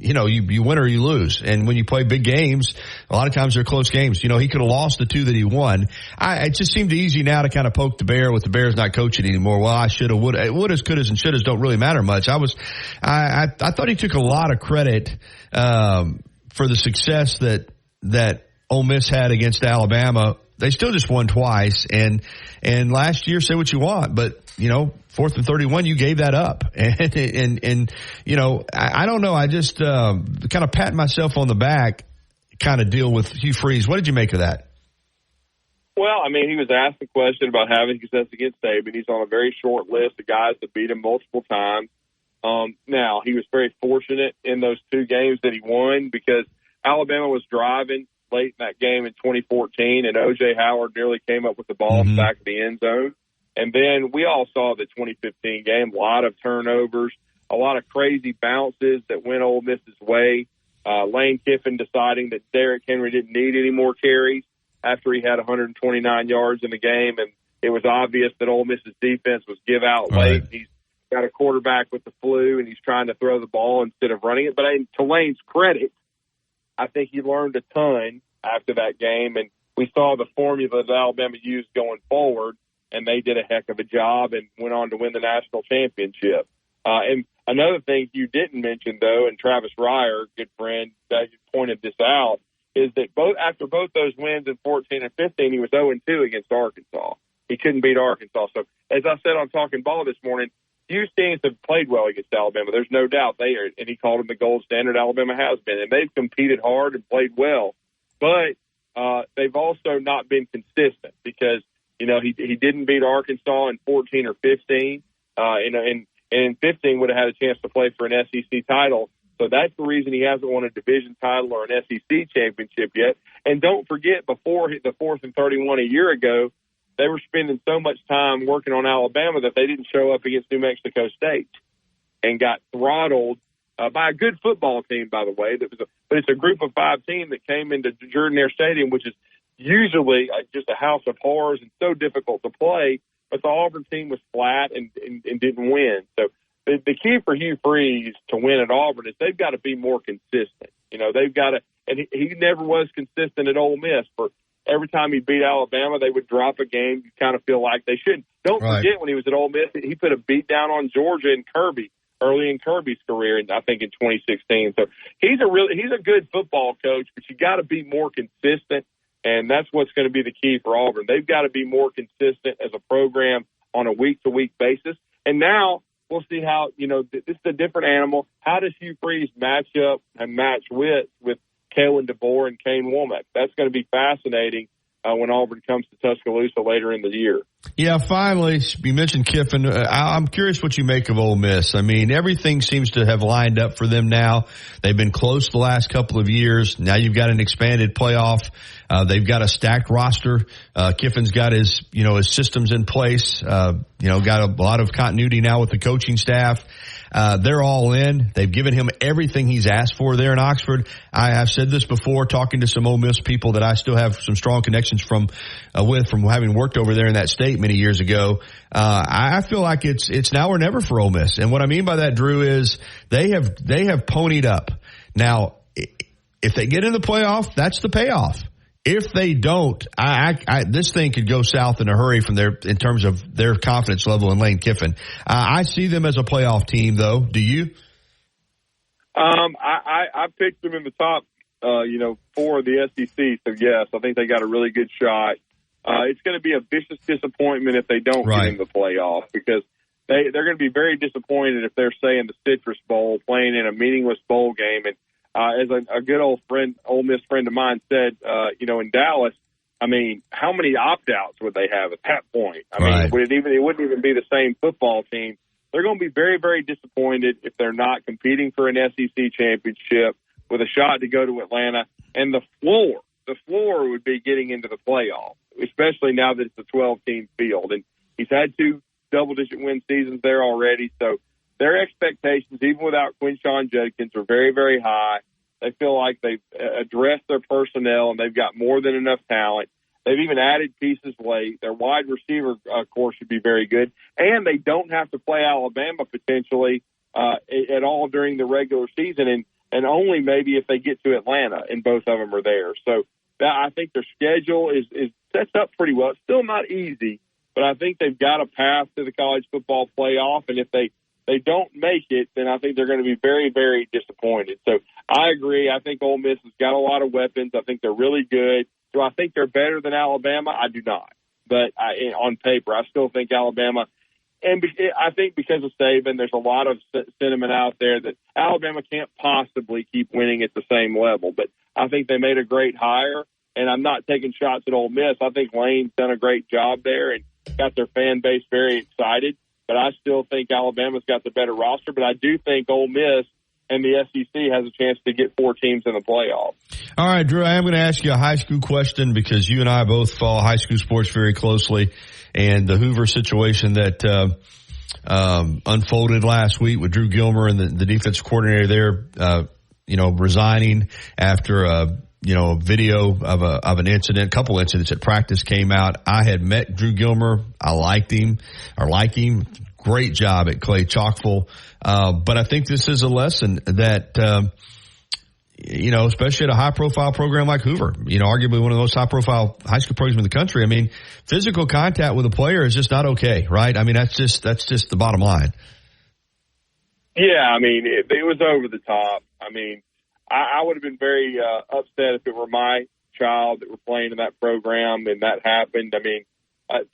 you win or you lose. And when you play big games, a lot of times they're close games. He could have lost the 2 that he won. It just seemed easy now to kind of poke the bear with the Bears not coaching anymore. Well, I should have, would have, could have, and should have don't really matter much. I thought he took a lot of credit, for the success that Ole Miss had against Alabama. They still just won twice, and last year, say what you want, but 4th and 31, you gave that up, and I don't know. I just kind of pat myself on the back, kind of deal with Hugh Freeze. What did you make of that? Well, he was asked a question about having success against Saban. He's on a very short list of guys that beat him multiple times. Now he was very fortunate in those 2 games that he won because Alabama was driving late in that game in 2014, and O.J. Howard nearly came up with the ball back of the end zone. And then we all saw the 2015 game, a lot of turnovers, a lot of crazy bounces that went Ole Miss's way. Lane Kiffin deciding that Derrick Henry didn't need any more carries after he had 129 yards in the game, and it was obvious that Ole Miss's defense was give out late. He's got a quarterback with the flu, and he's trying to throw the ball instead of running it. But to Lane's credit, I think he learned a ton after that game, and we saw the formula that Alabama used going forward, and they did a heck of a job and went on to win the national championship. And another thing you didn't mention, though, and Travis Reier, good friend, that pointed this out, is that after both those wins in 14 and 15, he was 0-2 against Arkansas. He couldn't beat Arkansas. So, as I said on Talking Ball this morning, Hugh's teams have played well against Alabama. There's no doubt they are, and he called them the gold standard. Alabama has been, and they've competed hard and played well. But they've also not been consistent because, he didn't beat Arkansas in 14 or 15, and in 15 would have had a chance to play for an SEC title. So that's the reason he hasn't won a division title or an SEC championship yet. And don't forget, before the 4th and 31 a year ago, they were spending so much time working on Alabama that they didn't show up against New Mexico State and got throttled by a good football team, by the way. But it's a group of 5 team that came into Jordan-Hare Stadium, which is usually just a house of horrors and so difficult to play. But the Auburn team was flat and didn't win. So the key for Hugh Freeze to win at Auburn is they've got to be more consistent. They've got to, and he never was consistent at Ole Miss. For every time he beat Alabama, they would drop a game. You kind of feel like they shouldn't. Don't forget when he was at Ole Miss, he put a beat down on Georgia and Kirby early in Kirby's career, and I think in 2016. So he's a good football coach, but you got to be more consistent, and that's what's going to be the key for Auburn. They've got to be more consistent as a program on a week-to-week basis. And now we'll see how, this is a different animal. How does Hugh Freeze match up and match with Kalen DeBoer and Kane Womack? That's going to be fascinating when Auburn comes to Tuscaloosa later in the year. Yeah, finally, you mentioned Kiffin. I'm curious what you make of Ole Miss. Everything seems to have lined up for them now. They've been close the last couple of years. Now you've got an expanded playoff. They've got a stacked roster. Kiffin's got his systems in place. Got a lot of continuity now with the coaching staff. They're all in. They've given him everything he's asked for there in Oxford. I've said this before, talking to some Ole Miss people that I still have some strong connections from having worked over there in that state many years ago. I feel like it's now or never for Ole Miss. And what I mean by that, Drew, is they have ponied up. Now, if they get in the playoff, that's the payoff. If they don't, this thing could go south in a hurry in terms of their confidence level in Lane Kiffin. I see them as a playoff team, though. Do you? I picked them in the top, 4 of the SEC. So yes, I think they got a really good shot. It's going to be a vicious disappointment if they don't get in the playoff, because they're going to be very disappointed if they're, say, in the Citrus Bowl, playing in a meaningless bowl game. And as a good old friend, Ole Miss friend of mine said, in Dallas, I mean, how many opt-outs would they have at that point? I mean, it wouldn't even be the same football team. They're going to be very, very disappointed if they're not competing for an SEC championship with a shot to go to Atlanta. And the floor would be getting into the playoff, especially now that it's a 12-team field. And he's had 2 double-digit win seasons there already, so their expectations, even without Quinshon Judkins, are very, very high. They feel like they've addressed their personnel and they've got more than enough talent. They've even added pieces late. Their wide receiver core should be very good. And they don't have to play Alabama potentially at all during the regular season, and only maybe if they get to Atlanta, and both of them are there. So I think their schedule is sets up pretty well. It's still not easy, but I think they've got a path to the college football playoff, and if they don't make it, then I think they're going to be very, very disappointed. So I agree. I think Ole Miss has got a lot of weapons. I think they're really good. Do I think they're better than Alabama? I do not. But on paper, I still think Alabama, and I think because of Saban, there's a lot of sentiment out there that Alabama can't possibly keep winning at the same level. But I think they made a great hire, and I'm not taking shots at Ole Miss. I think Lane's done a great job there and got their fan base very excited. But I still think Alabama's got the better roster. But I do think Ole Miss and the SEC has a chance to get 4 teams in the playoff. All right, Drew, I am going to ask you a high school question because you and I both follow high school sports very closely. And the Hoover situation that unfolded last week with Drew Gilmer and the defensive coordinator there, resigning after a video of an incident, a couple incidents at practice came out. I had met Drew Gilmer. I like him. Great job at Clay Chalkful. But I think this is a lesson that, especially at a high profile program like Hoover, arguably one of the most high profile high school programs in the country. I mean, physical contact with a player is just not okay, right? I mean, that's just the bottom line. Yeah. I mean, it was over the top. I mean, I would have been very upset if it were my child that were playing in that program and that happened. I mean,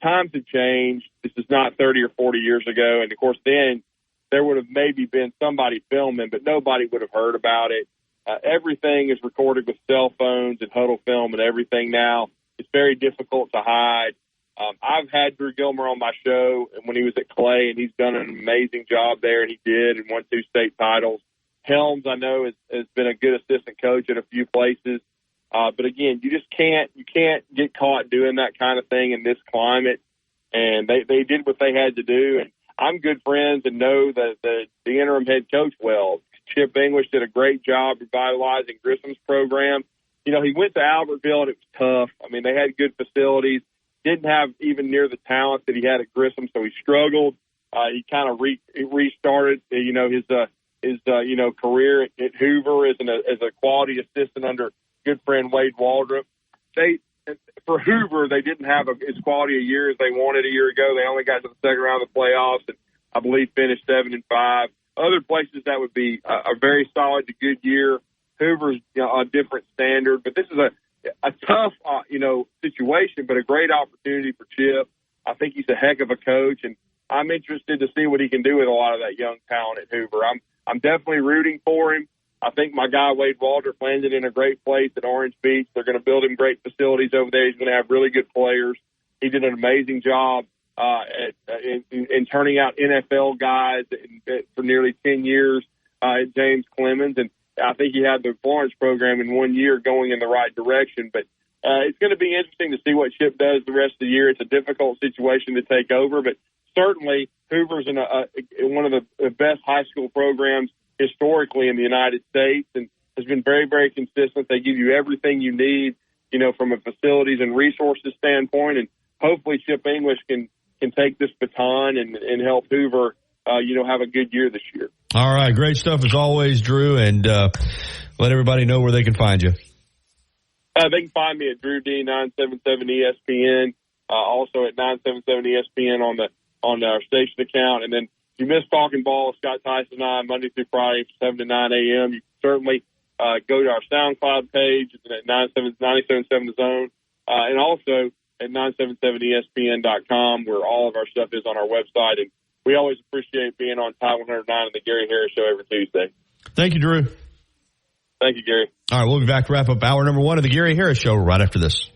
times have changed. This is not 30 or 40 years ago. And, of course, then there would have maybe been somebody filming, but nobody would have heard about it. Everything is recorded with cell phones and huddle film and everything now. It's very difficult to hide. I've had Drew Gilmer on my show and when he was at Clay, and he's done an amazing job there, and he did, and won 2 state titles. Helms, I know, has been a good assistant coach at a few places. But again, you can't get caught doing that kind of thing in this climate. And they did what they had to do. And I'm good friends and know that the interim head coach well. Chip English did a great job revitalizing Grissom's program. He went to Albertville and it was tough. I mean, they had good facilities, didn't have even near the talent that he had at Grissom, so he struggled. He kind of restarted, his career at Hoover as a quality assistant under good friend Wade Waldrop. For Hoover, they didn't have as quality a year as they wanted a year ago. They only got to the second round of the playoffs and I believe finished 7-5. Other places that would be a very solid to good year. Hoover's a different standard, but this is a tough, situation, but a great opportunity for Chip. I think he's a heck of a coach, and I'm interested to see what he can do with a lot of that young talent at Hoover. I'm definitely rooting for him. I think my guy Wade Waldrop landed in a great place at Orange Beach. They're going to build him great facilities over there. He's going to have really good players. He did an amazing job in turning out NFL guys for nearly 10 years at James Clemens. And I think he had the Florence program in 1 year going in the right direction. But it's going to be interesting to see what Chip does the rest of the year. It's a difficult situation to take over, but certainly Hoover's in one of the best high school programs historically in the United States, and has been very, very consistent. They give you everything you need, from a facilities and resources standpoint, and hopefully Chip English can take this baton and help Hoover, have a good year this year. All right. Great stuff as always, Drew, and let everybody know where they can find you. They can find me at Drew D 977 ESPN, also at 977 ESPN on our station account. And then if you miss Talking Ball, Scott Tyson and I, Monday through Friday, 7 to 9 a.m., you can certainly go to our SoundCloud page at 977 The Zone, and also at 977ESPN.com, where all of our stuff is on our website. And we always appreciate being on Tide 109 and the Gary Harris Show every Tuesday. Thank you, Drew. Thank you, Gary. All right, we'll be back to wrap up hour number 1 of the Gary Harris Show right after this.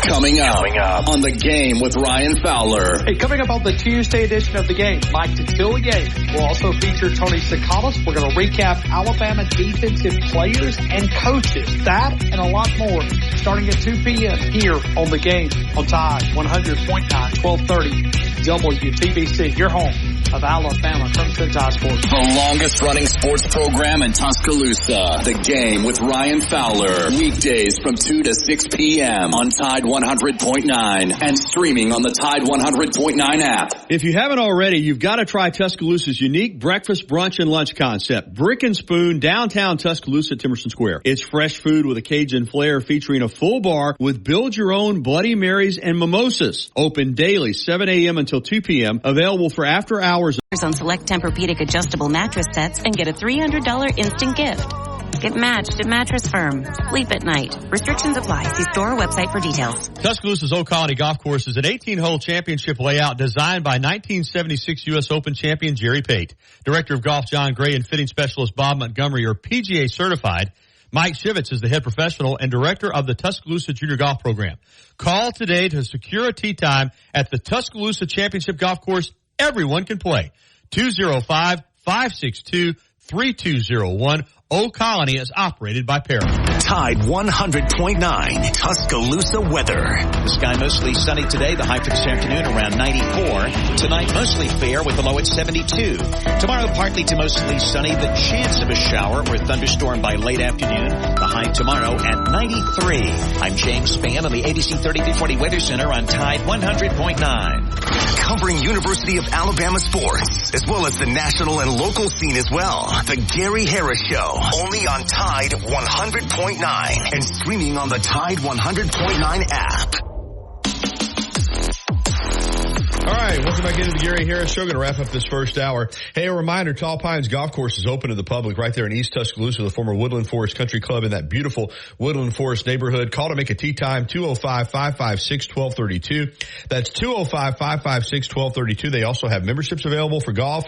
Coming up on The Game with Ryan Fowler. Hey, coming up on the Tuesday edition of The Game, Mike Detillier will also feature Tony Sakalas. We're going to recap Alabama defensive players and coaches. That and a lot more starting at 2 p.m. here on The Game on Tide 100.9, 1230 WTBC, your home of Alabama Crimson Tide Sports. The longest running sports program in Tuscaloosa. The Game with Ryan Fowler. Weekdays from 2 to 6 p.m. on Tide 100.9 and streaming on the Tide 100.9 app. If you haven't already, you've got to try Tuscaloosa's unique breakfast, brunch, and lunch concept. Brick and Spoon, downtown Tuscaloosa, Timerson Square. It's fresh food with a Cajun flair featuring a full bar with build your own Bloody Marys and mimosas. Open daily, 7 a.m. until 2 p.m. Available for after hours. On select Tempur-Pedic adjustable mattress sets and get a $300 instant gift. Get matched at Mattress Firm. Sleep at night. Restrictions apply. See store or website for details. Tuscaloosa's Old Colony Golf Course is an 18-hole championship layout designed by 1976 U.S. Open champion Jerry Pate. Director of Golf John Gray and fitting specialist Bob Montgomery are PGA certified. Mike Shivitz is the head professional and director of the Tuscaloosa Junior Golf Program. Call today to secure a tee time at the Tuscaloosa Championship Golf Course. Everyone can play. 205-562-3201. Old Colony is operated by Paramount. Tide 100.9 Tuscaloosa weather. The sky mostly sunny today. The high for this afternoon around 94. Tonight mostly fair with the low at 72. Tomorrow partly to mostly sunny. The chance of a shower or thunderstorm by late afternoon. The high tomorrow at 93. I'm James Spann on the ABC 3340 Weather Center on Tide 100.9. Covering University of Alabama sports, as well as the national and local scene as well. The Gary Harris Show. Only on Tide 100.9 and streaming on the Tide 100.9 app. All right, welcome back into the Gary Harris Show. Going to wrap up this first hour. Hey, a reminder, Tall Pines Golf Course is open to the public right there in East Tuscaloosa, the former Woodland Forest Country Club in that beautiful Woodland Forest neighborhood. Call to make a tee time, 205-556-1232. That's 205-556-1232. They also have memberships available for golf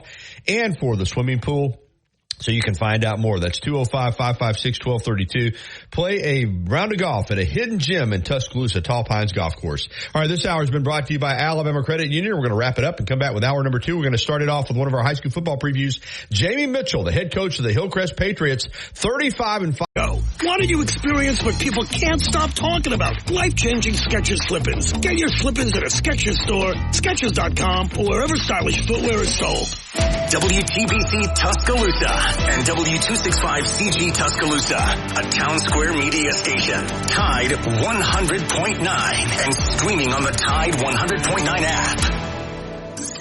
and for the swimming pool. So you can find out more. That's 205-556-1232. Play a round of golf at a hidden gem in Tuscaloosa, Tall Pines Golf Course. All right, this hour has been brought to you by Alabama Credit Union. We're going to wrap it up and come back with hour number 2. We're going to start it off with one of our high school football previews. Jamie Mitchell, the head coach of the Hillcrest Patriots, 35-5. Why don't you experience what people can't stop talking about? Life-changing Skechers slip-ins. Get your slip-ins at a Skechers store, Skechers.com, or wherever stylish footwear is sold. WTBC Tuscaloosa and W265CG Tuscaloosa, a Town Square media station. Tide 100.9 and streaming on the Tide 100.9 app.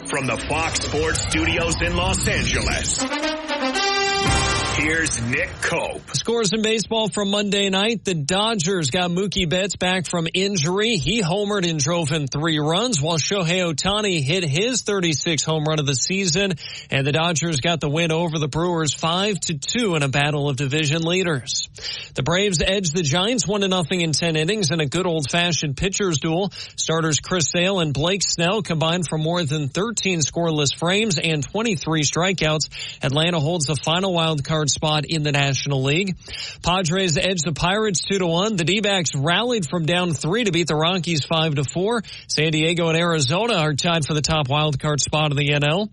From the Fox Sports Studios in Los Angeles, here's Nick Cope. Scores in baseball from Monday night. The Dodgers got Mookie Betts back from injury. He homered and drove in 3 runs, while Shohei Ohtani hit his 36th home run of the season. And the Dodgers got the win over the Brewers 5-2 in a battle of division leaders. The Braves edged the Giants 1-0 in 10 innings in a good old-fashioned pitcher's duel. Starters Chris Sale and Blake Snell combined for more than 13 scoreless frames and 23 strikeouts. Atlanta holds the final wild card spot in the National League. Padres edged the Pirates 2-1. The D-backs rallied from down 3 to beat the Rockies 5-4. San Diego and Arizona are tied for the top wild card spot in the NL.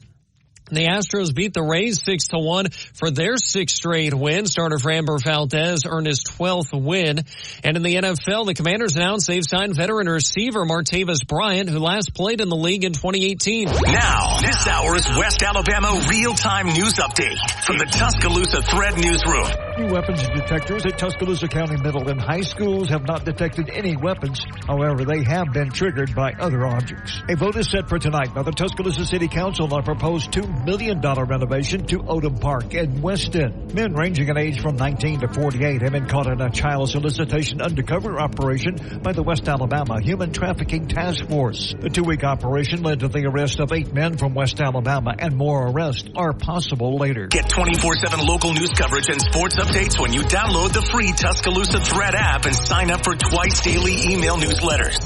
The Astros beat the Rays 6-1 for their sixth straight win. Starter Framber Valdez earned his 12th win. And in the NFL, the Commanders announced they've signed veteran receiver Martavis Bryant, who last played in the league in 2018. Now, this hour's West Alabama real-time news update from the Tuscaloosa Thread Newsroom. New weapons detectors at Tuscaloosa County Middle and High Schools have not detected any weapons. However, they have been triggered by other objects. A vote is set for tonight by the Tuscaloosa City Council on a proposed $2 million renovation to Odom Park in Weston. Men ranging in age from 19 to 48 have been caught in a child solicitation undercover operation by the West Alabama Human Trafficking Task Force. The 2-week operation led to the arrest of 8 men from West Alabama, and more arrests are possible later. Get 24/7 local news coverage and sports updates when you download the free Tuscaloosa Thread app and sign up for twice daily email newsletters.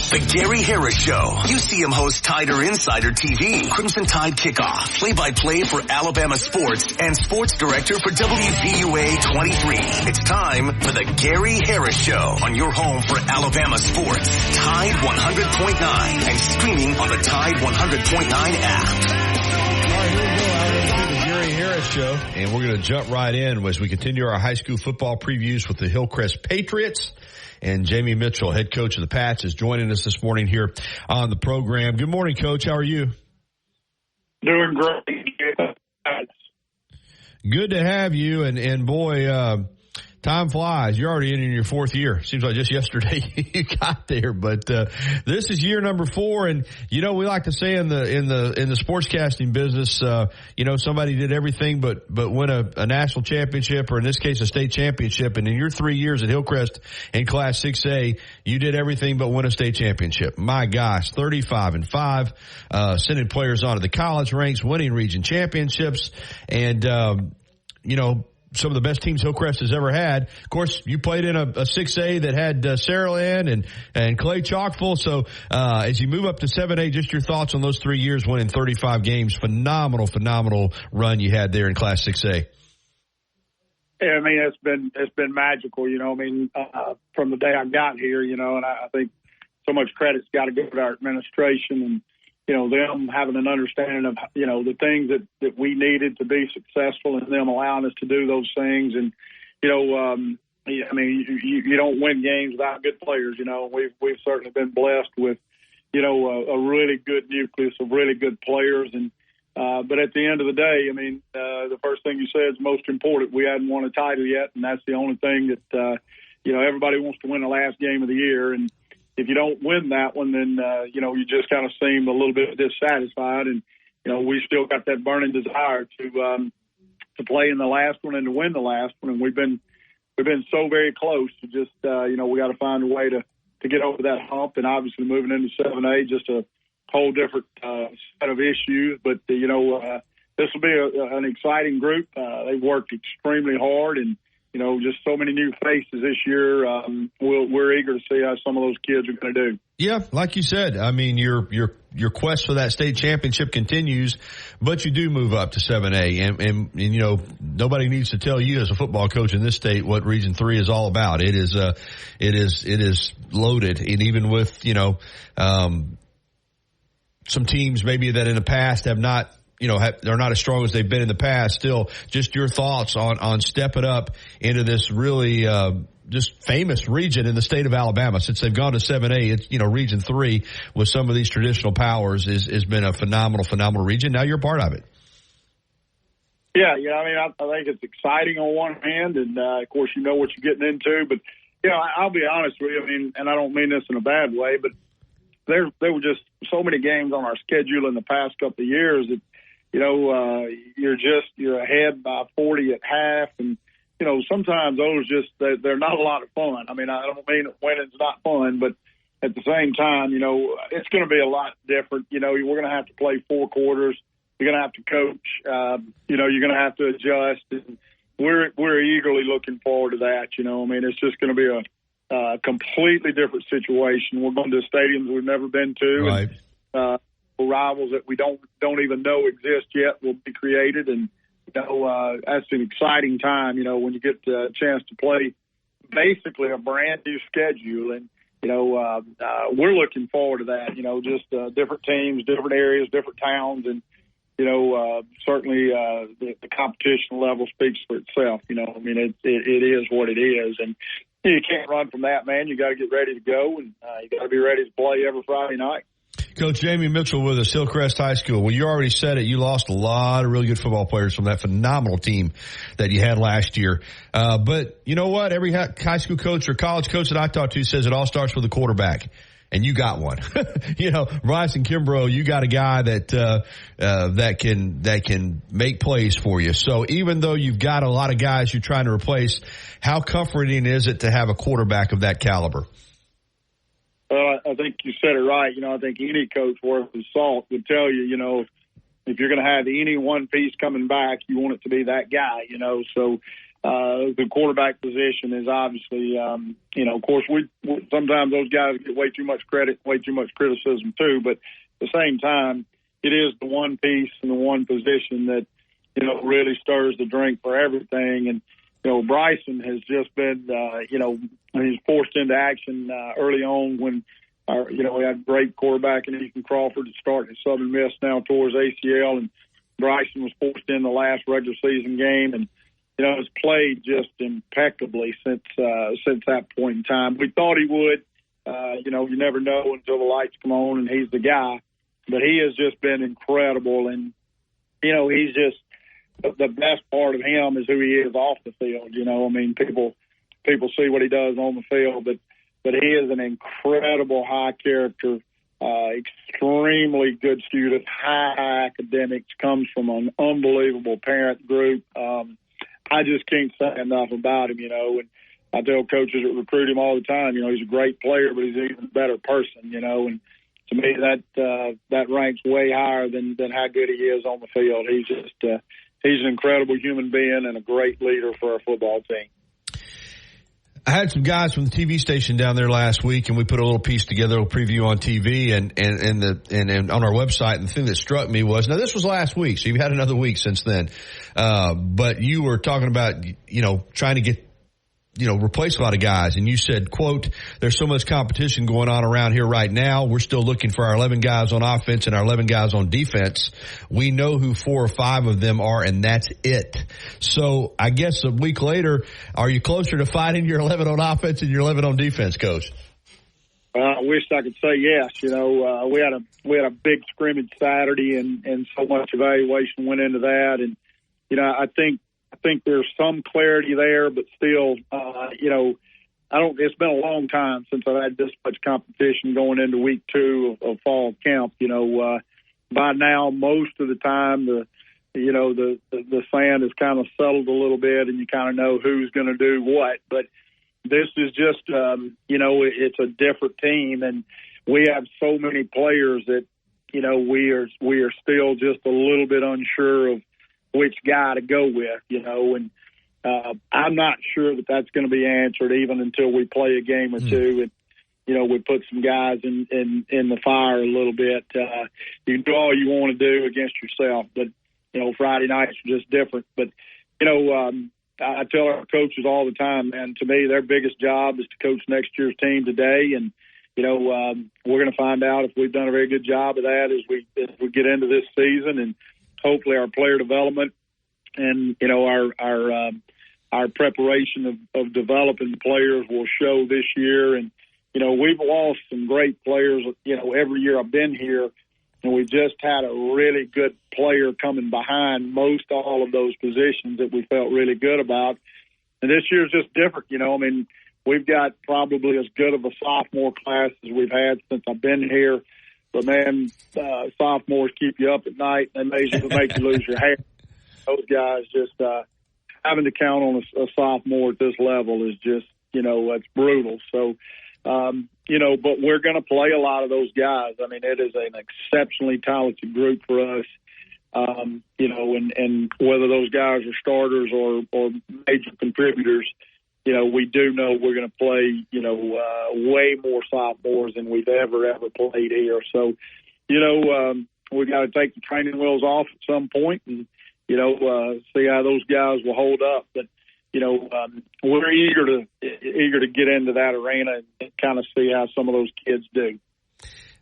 The Gary Harris Show. UCM host Tider Insider TV. Crimson Tide Kickoff. Play-by-play for Alabama sports and sports director for WVUA 23. It's time for the Gary Harris Show on your home for Alabama sports. Tide 100.9 and streaming on the Tide 100.9 app. All right, here we go. The Gary Harris Show, and we're going to jump right in as we continue our high school football previews with the Hillcrest Patriots. And Jamie Mitchell, head coach of the Pats, is joining us this morning here on the program. Good morning, Coach. How are you? Doing great. Good to have you. And boy, time flies. You're already in your 4th year. Seems like just yesterday you got there, but this is year number 4. And we like to say in the sportscasting business, somebody did everything but win a national championship, or in this case a state championship. And in your 3 years at Hillcrest in Class 6A, you did everything but win a state championship. My gosh, 35-5, sending players on to the college ranks, winning region championships, and some of the best teams Hillcrest has ever had. Of course, you played in a 6A that had Sarah Lynn and Clay Chalkful. So as you move up to 7A, just your thoughts on those 3 years, winning 35 games. Phenomenal run you had there in Class 6A. Yeah, I mean, it's been magical, from the day I got here, and I think so much credit's got to go to our administration and, them having an understanding of, the things that we needed to be successful, and them allowing us to do those things. And, you don't win games without good players. We've certainly been blessed with, a really good nucleus of really good players. And, but at the end of the day, the first thing you said is most important. We hadn't won a title yet, and that's the only thing that, everybody wants to win the last game of the year. And if you don't win that one, then, you just kind of seem a little bit dissatisfied. And, we still got that burning desire to play in the last one and to win the last one. And we've been so very close to just, we got to find a way to get over that hump. And obviously moving into 7A, just a whole different set of issues. But, this will be an exciting group. They've worked extremely hard, and, just so many new faces this year. We're eager to see how some of those kids are going to do. Yeah, like you said, your quest for that state championship continues, but you do move up to 7A, and nobody needs to tell you as a football coach in this state what Region 3 is all about. It is loaded, and even with some teams maybe that in the past have not. They're not as strong as they've been in the past. Still, just your thoughts on stepping up into this really just famous region in the state of Alabama. Since they've gone to 7A, it's Region 3 with some of these traditional powers has been a phenomenal region. Now you're a part of it. Yeah, I think it's exciting on one hand, and of course you know what you're getting into. But I'll be honest with you, and I don't mean this in a bad way, but there were just so many games on our schedule in the past couple of years that. You're ahead by 40 at half, and sometimes those they're not a lot of fun. I don't mean that winning's not fun, but at the same time, it's going to be a lot different. We're going to have to play 4 quarters. You're going to have to coach. You're going to have to adjust, and we're eagerly looking forward to that. It's just going to be a completely different situation. We're going to stadiums we've never been to. Right. And, rivals that we don't even know exist yet will be created, and that's an exciting time. When you get a chance to play basically a brand new schedule, and we're looking forward to that. Just different teams, different areas, different towns, and certainly the competition level speaks for itself. I mean, it is what it is, and you can't run from that, man. You got to get ready to go, and you got to be ready to play every Friday night. Coach Jamie Mitchell with us, Hillcrest High School. Well, you already said it. You lost a lot of really good football players from that phenomenal team that you had last year. But you know what? Every high school coach or college coach that I talked to says it all starts with a quarterback. And you got one. Bryson Kimbrough, you got a guy that can make plays for you. So even though you've got a lot of guys you're trying to replace, how comforting is it to have a quarterback of that caliber? Well, I think you said it right. I think any coach worth his salt would tell you, if you're going to have any one piece coming back, you want it to be that guy, So the quarterback position is obviously, of course, we sometimes those guys get way too much credit, way too much criticism too. But at the same time, it is the one piece and the one position that, really stirs the drink for everything. And, Bryson has just been, he's forced into action early on when, we had great quarterback in Ethan Crawford starting at Southern Miss now towards ACL, and Bryson was forced in the last regular season game and, has played just impeccably since that point in time. We thought he would. You never know until the lights come on and he's the guy. But he has just been incredible. And, he's just the best part of him is who he is off the field. People see what he does on the field, but he is an incredible high character, extremely good student, high academics, comes from an unbelievable parent group. I just can't say enough about him, and I tell coaches that recruit him all the time, he's a great player, but he's an even better person, and to me that ranks way higher than how good he is on the field. He's just, he's an incredible human being and a great leader for our football team. I had some guys from the TV station down there last week, and we put a little piece together, a preview on TV and on our website. And the thing that struck me was, now this was last week, so you've had another week since then. But you were talking about, trying to get, replace a lot of guys. And you said, quote, there's so much competition going on around here right now. We're still looking for our 11 guys on offense and our 11 guys on defense. We know who 4 or 5 of them are, and that's it. So I guess a week later, are you closer to finding your 11 on offense and your 11 on defense, Coach? I wish I could say yes. We had a big scrimmage Saturday, and so much evaluation went into that. And, I think there's some clarity there, but still, it's been a long time since I've had this much competition going into week 2 of fall camp. By now, most of the time, the sand has kind of settled a little bit, and you kind of know who's going to do what. But this is just, it's a different team, and we have so many players that, we are still just a little bit unsure of which guy to go with, and I'm not sure that that's going to be answered even until we play a game or two and, we put some guys in the fire a little bit. You can do all you want to do against yourself, but, Friday nights are just different. But, I tell our coaches all the time, man, to me, their biggest job is to coach next year's team today. And, we're going to find out if we've done a very good job of that as we get into this season, and hopefully our player development and, our preparation of developing players will show this year. And, we've lost some great players, every year I've been here, and we just had a really good player coming behind most all of those positions that we felt really good about. And this year's just different, we've got probably as good of a sophomore class as we've had since I've been here. But, man, sophomores keep you up at night. They make you lose your hair. Those guys just having to count on a sophomore at this level is just, it's brutal. So, but we're going to play a lot of those guys. It is an exceptionally talented group for us, and whether those guys are starters or major contributors, we do know we're going to play, way more sophomores than we've ever played here. So, we've got to take the training wheels off at some point and, see how those guys will hold up. But, we're eager to get into that arena and kind of see how some of those kids do.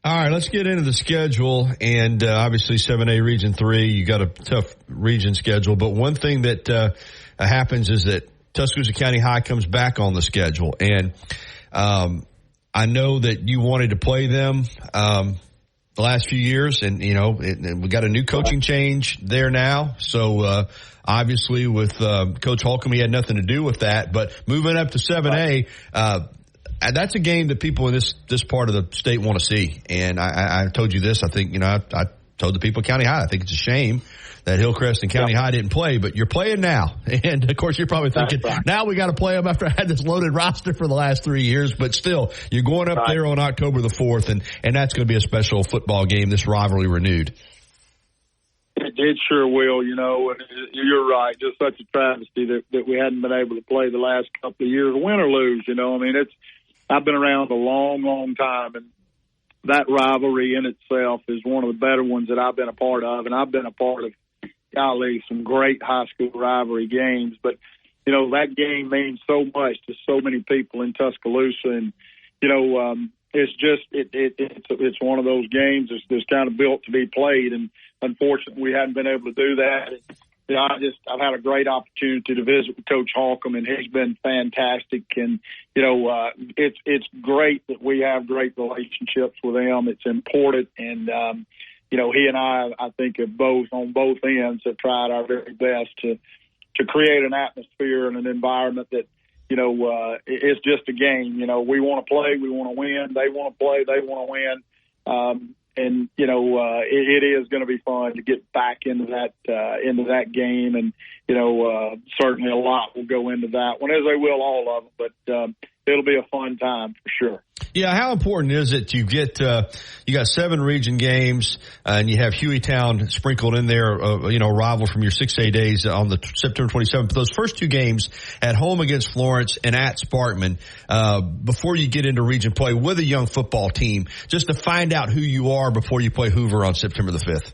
All right, let's get into the schedule. And obviously 7A Region 3, you got a tough region schedule. But one thing that happens is that Tuscaloosa County High comes back on the schedule. And I know that you wanted to play them the last few years. And, you know, we got a new coaching change there now. So obviously with Coach Holcomb, he had nothing to do with that. But moving up to 7A, that's a game that people in this part of the state want to see. And I told you this. I think, you know, I told the people at County High, I think it's a shame that Hillcrest and County High didn't play, but you're playing now. And, of course, you're probably thinking, now we got to play them after I had this loaded roster for the last 3 years. But still, you're going up there on October the 4th, and that's going to be a special football game, this rivalry renewed. It sure will, you know, and you're right. Just such a travesty that we hadn't been able to play the last couple of years, win or lose, you know. I mean, I've been around a long, long time, and that rivalry in itself is one of the better ones that I've been a part of, and I've been a part of, golly, some great high school rivalry games. But, you know, that game means so much to so many people in Tuscaloosa, and, you know, it's just it's one of those games that's kind of built to be played, and unfortunately we hadn't been able to do that. You know, I've had a great opportunity to visit with Coach Holcomb, and he's been fantastic. And, you know, it's great that we have great relationships with him. It's important. And, you know, he and I think have on both ends have tried our very best to create an atmosphere and an environment that, you know, it's just a game. You know, we want to play, we want to win. They want to play, they want to win. And, you know, it is going to be fun to get back into that game. And, you know, certainly a lot will go into that one, as they will all of them. But it'll be a fun time for sure. Yeah, how important is it you get you got 7 region games and you have Hueytown sprinkled in there, you know, rival from your 6A days on the September 27th. But those first 2 games at home against Florence and at Sparkman, before you get into region play with a young football team, just to find out who you are before you play Hoover on September the 5th.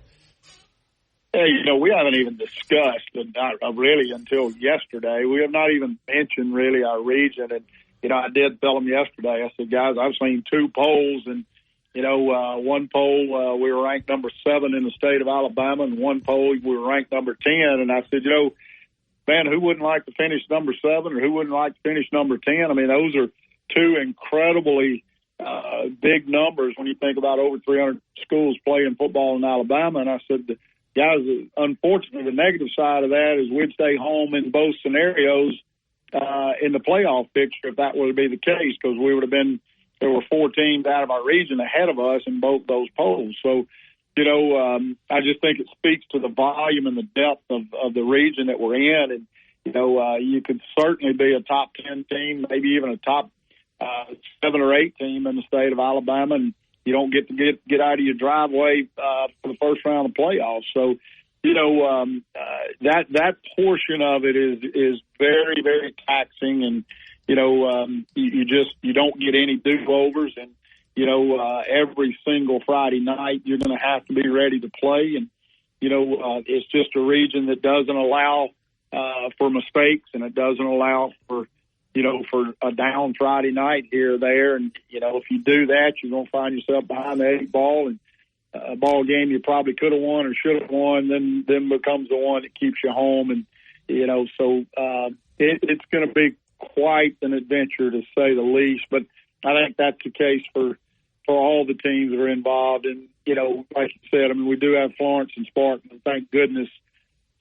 Hey, you know, we haven't even discussed, really until yesterday, we have not even mentioned really our region. And, you know, I did tell them yesterday, I said, guys, I've seen 2 polls, and, you know, one poll, we were ranked number 7 in the state of Alabama, and one poll, we were ranked number 10. And I said, you know, man, who wouldn't like to finish number 7, or who wouldn't like to finish number 10? I mean, those are 2 incredibly big numbers when you think about over 300 schools playing football in Alabama. And I said, guys, unfortunately, the negative side of that is we'd stay home in both scenarios in the playoff picture if that were to be the case, because we would have been, there were 4 teams out of our region ahead of us in both those polls. So, you know, I just think it speaks to the volume and the depth of the region that we're in. And, you know, you could certainly be a top 10 team, maybe even a top 7 or 8 team in the state of Alabama, and you don't get to get out of your driveway for the first round of playoffs. So, you know, that portion of it is very, very taxing, and, you know, you don't get any do-overs, and, you know, every single Friday night you're going to have to be ready to play. And, you know, it's just a region that doesn't allow for mistakes, and it doesn't allow for, you know, for a down Friday night here or there. And, you know, if you do that, you're going to find yourself behind the 8 ball, and a ball game you probably could have won or should have won, then becomes the one that keeps you home. And, you know, so it's going to be quite an adventure, to say the least. But I think that's the case for all the teams that are involved. And, you know, like you said, I mean, we do have Florence and Sparkman, thank goodness,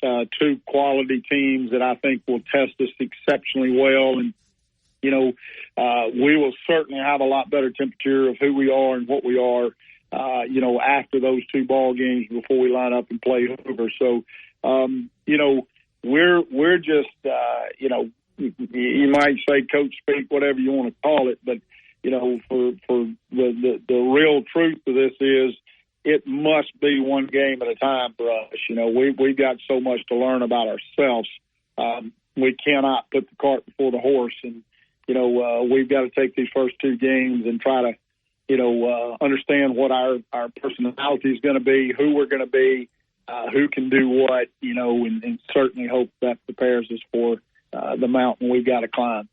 2 quality teams that I think will test us exceptionally well. And, you know, we will certainly have a lot better temperature of who we are and what we are, you know, after those 2 ball games before we line up and play Hoover. So, you know, we're just, you know, you might say coach speak, whatever you want to call it, but, you know, for the real truth of this is it must be one game at a time for us. You know, we've got so much to learn about ourselves. We cannot put the cart before the horse, and, you know, we've got to take these first 2 games and try to, you know, understand what our personality is going to be, who we're going to be, who can do what, you know, and certainly hope that prepares us for the mountain we've got to climb.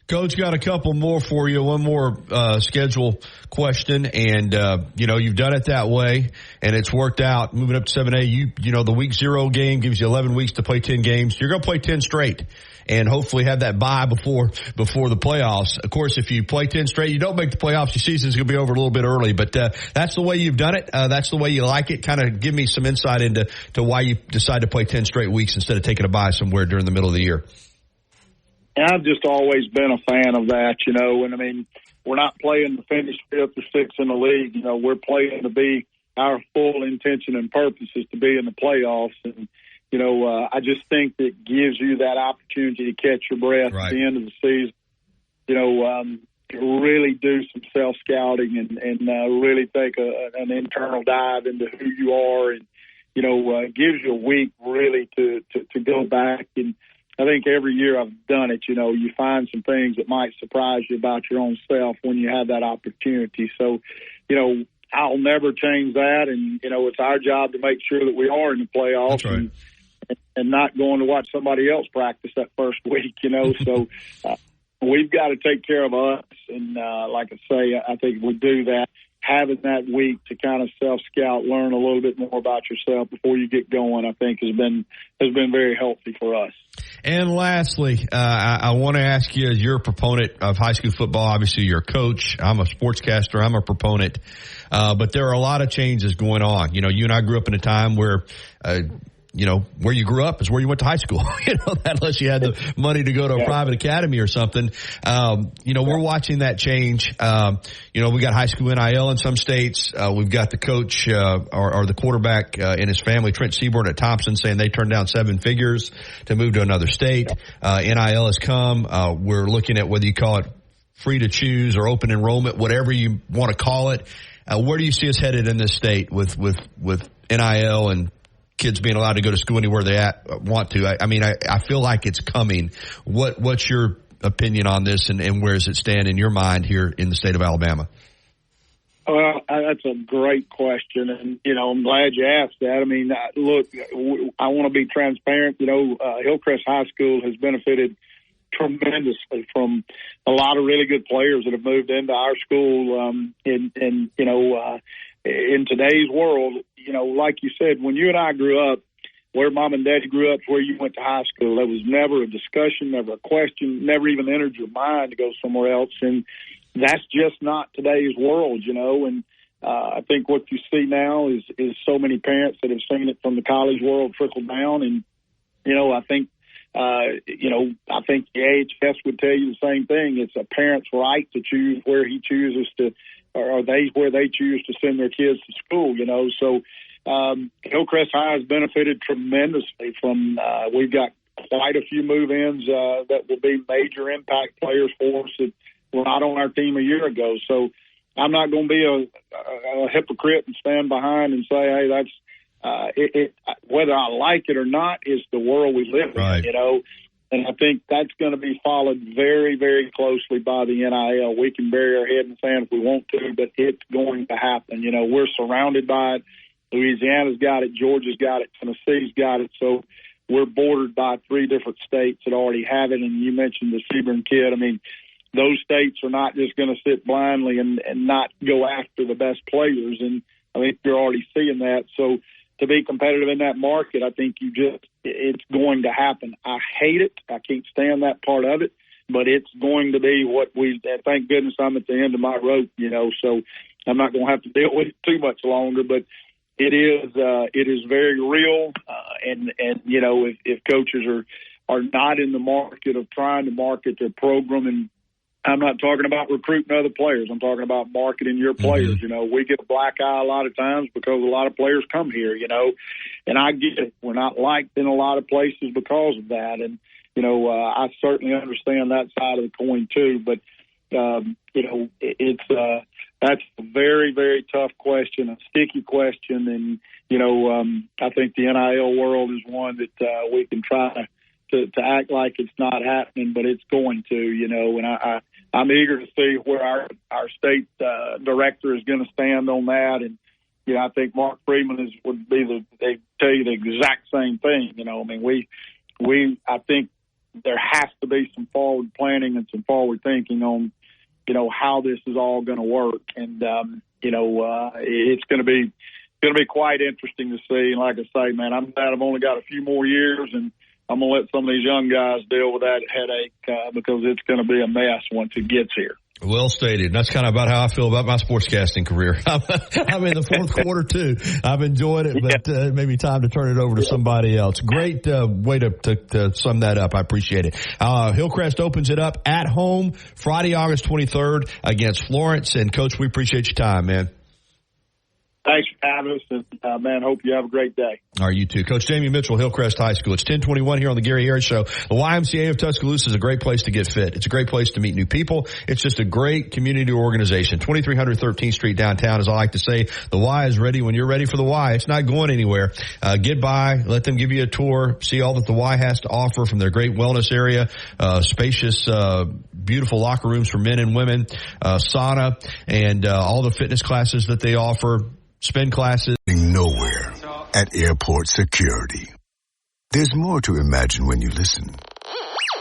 Coach, got a couple more for you. One more schedule question, and you've done it that way, and it's worked out. Moving up to 7A, you know the week 0 game gives you 11 weeks to play 10 games. You're going to play 10 straight, and hopefully have that bye before the playoffs. Of course, if you play 10 straight, you don't make the playoffs. Your season's going to be over a little bit early, but that's the way you've done it. That's the way you like it. Kind of give me some insight into why you decide to play 10 straight weeks instead of taking a bye somewhere during the middle of the year. And I've just always been a fan of that, and I mean, we're not playing to finish 5th or 6th in the league. We're playing to be, our full intention and purpose is to be in the playoffs. And, I just think that gives you that opportunity to catch your breath at the end of the season. Really do some self-scouting and really take an internal dive into who you are. And, gives you a week really to go back. And I think every year I've done it, you find some things that might surprise you about your own self when you have that opportunity. So, I'll never change that. And, it's our job to make sure that we are in the playoffs. That's right. And not going to watch somebody else practice that first week, So we've got to take care of us. And like I say, I think we do that. Having that week to kind of self-scout, learn a little bit more about yourself before you get going, I think has been very healthy for us. And lastly, I want to ask you, as you're a proponent of high school football, obviously you're a coach. I'm a sportscaster. I'm a proponent. But there are a lot of changes going on. You and I grew up in a time where where you grew up is where you went to high school, unless you had the money to go to a private academy or something. We're watching that change. We got high school NIL in some states. We've got the coach, or the quarterback, and his family, Trent Seaborn at Thompson, saying they turned down 7 figures to move to another state. NIL has come. We're looking at whether you call it free to choose or open enrollment, whatever you want to call it. Where do you see us headed in this state with NIL and kids being allowed to go to school anywhere they want to? I feel like it's coming. What's your opinion on this, and where does it stand in your mind here in the state of Alabama? Well, that's a great question, and I'm glad you asked that. I mean, look, I want to be transparent. Hillcrest High School has benefited tremendously from a lot of really good players that have moved into our school. In today's world, like you said, when you and I grew up, where Mom and Daddy grew up, where you went to high school, there was never a discussion, never a question, never even entered your mind to go somewhere else. And that's just not today's world, And I think what you see now is so many parents that have seen it from the college world trickle down. And, I think the AHS would tell you the same thing. It's a parent's right to choose where he chooses to, or where they choose to send their kids to school, So Hillcrest High has benefited tremendously from, we've got quite a few move-ins that will be major impact players for us that were not on our team a year ago. So I'm not going to be a hypocrite and stand behind and say, hey, that's whether I like it or not is the world we live in, And I think that's going to be followed very, very closely by the NIL. We can bury our head in the sand if we want to, but it's going to happen. We're surrounded by it. Louisiana's got it. Georgia's got it. Tennessee's got it. So we're bordered by 3 different states that already have it. And you mentioned the Seaborn kid. I mean, those states are not just going to sit blindly and not go after the best players. And I think you're already seeing that. So to be competitive in that market, I think it's going to happen. I hate it. I can't stand that part of it, but it's going to be thank goodness I'm at the end of my rope, so I'm not going to have to deal with it too much longer, but it is very real. And if coaches are not in the market of trying to market their program, and I'm not talking about recruiting other players. I'm talking about marketing your players. We get a black eye a lot of times because a lot of players come here, and I get it. We're not liked in a lot of places because of that. And, I certainly understand that side of the coin too, but, that's a very, very tough question, a sticky question. And, I think the NIL world is one that we can try to act like it's not happening, but it's going to, and I'm eager to see where our state director is going to stand on that. And, I think Mark Freeman they tell you the exact same thing. I think there has to be some forward planning and some forward thinking on, how this is all going to work. And, it's going to be quite interesting to see. And like I say, man, I'm glad I've only got a few more years, and I'm going to let some of these young guys deal with that headache because it's going to be a mess once it gets here. Well stated. That's kind of about how I feel about my sportscasting career. I'm in the fourth quarter, too. I've enjoyed it, but maybe time to turn it over to somebody else. Great way to sum that up. I appreciate it. Hillcrest opens it up at home Friday, August 23rd against Florence. And, Coach, we appreciate your time, man. Thanks for having us, and, man, hope you have a great day. All right, you too. Coach Jamie Mitchell, Hillcrest High School. It's 10:21 here on the Gary Harris Show. The YMCA of Tuscaloosa is a great place to get fit. It's a great place to meet new people. It's just a great community organization. 2300 13th Street downtown, as I like to say. The Y is ready when you're ready for the Y. It's not going anywhere. Get by, let them give you a tour, see all that the Y has to offer from their great wellness area, spacious, beautiful locker rooms for men and women, sauna, and all the fitness classes that they offer. Spin classes. Nowhere at airport security. There's more to imagine when you listen.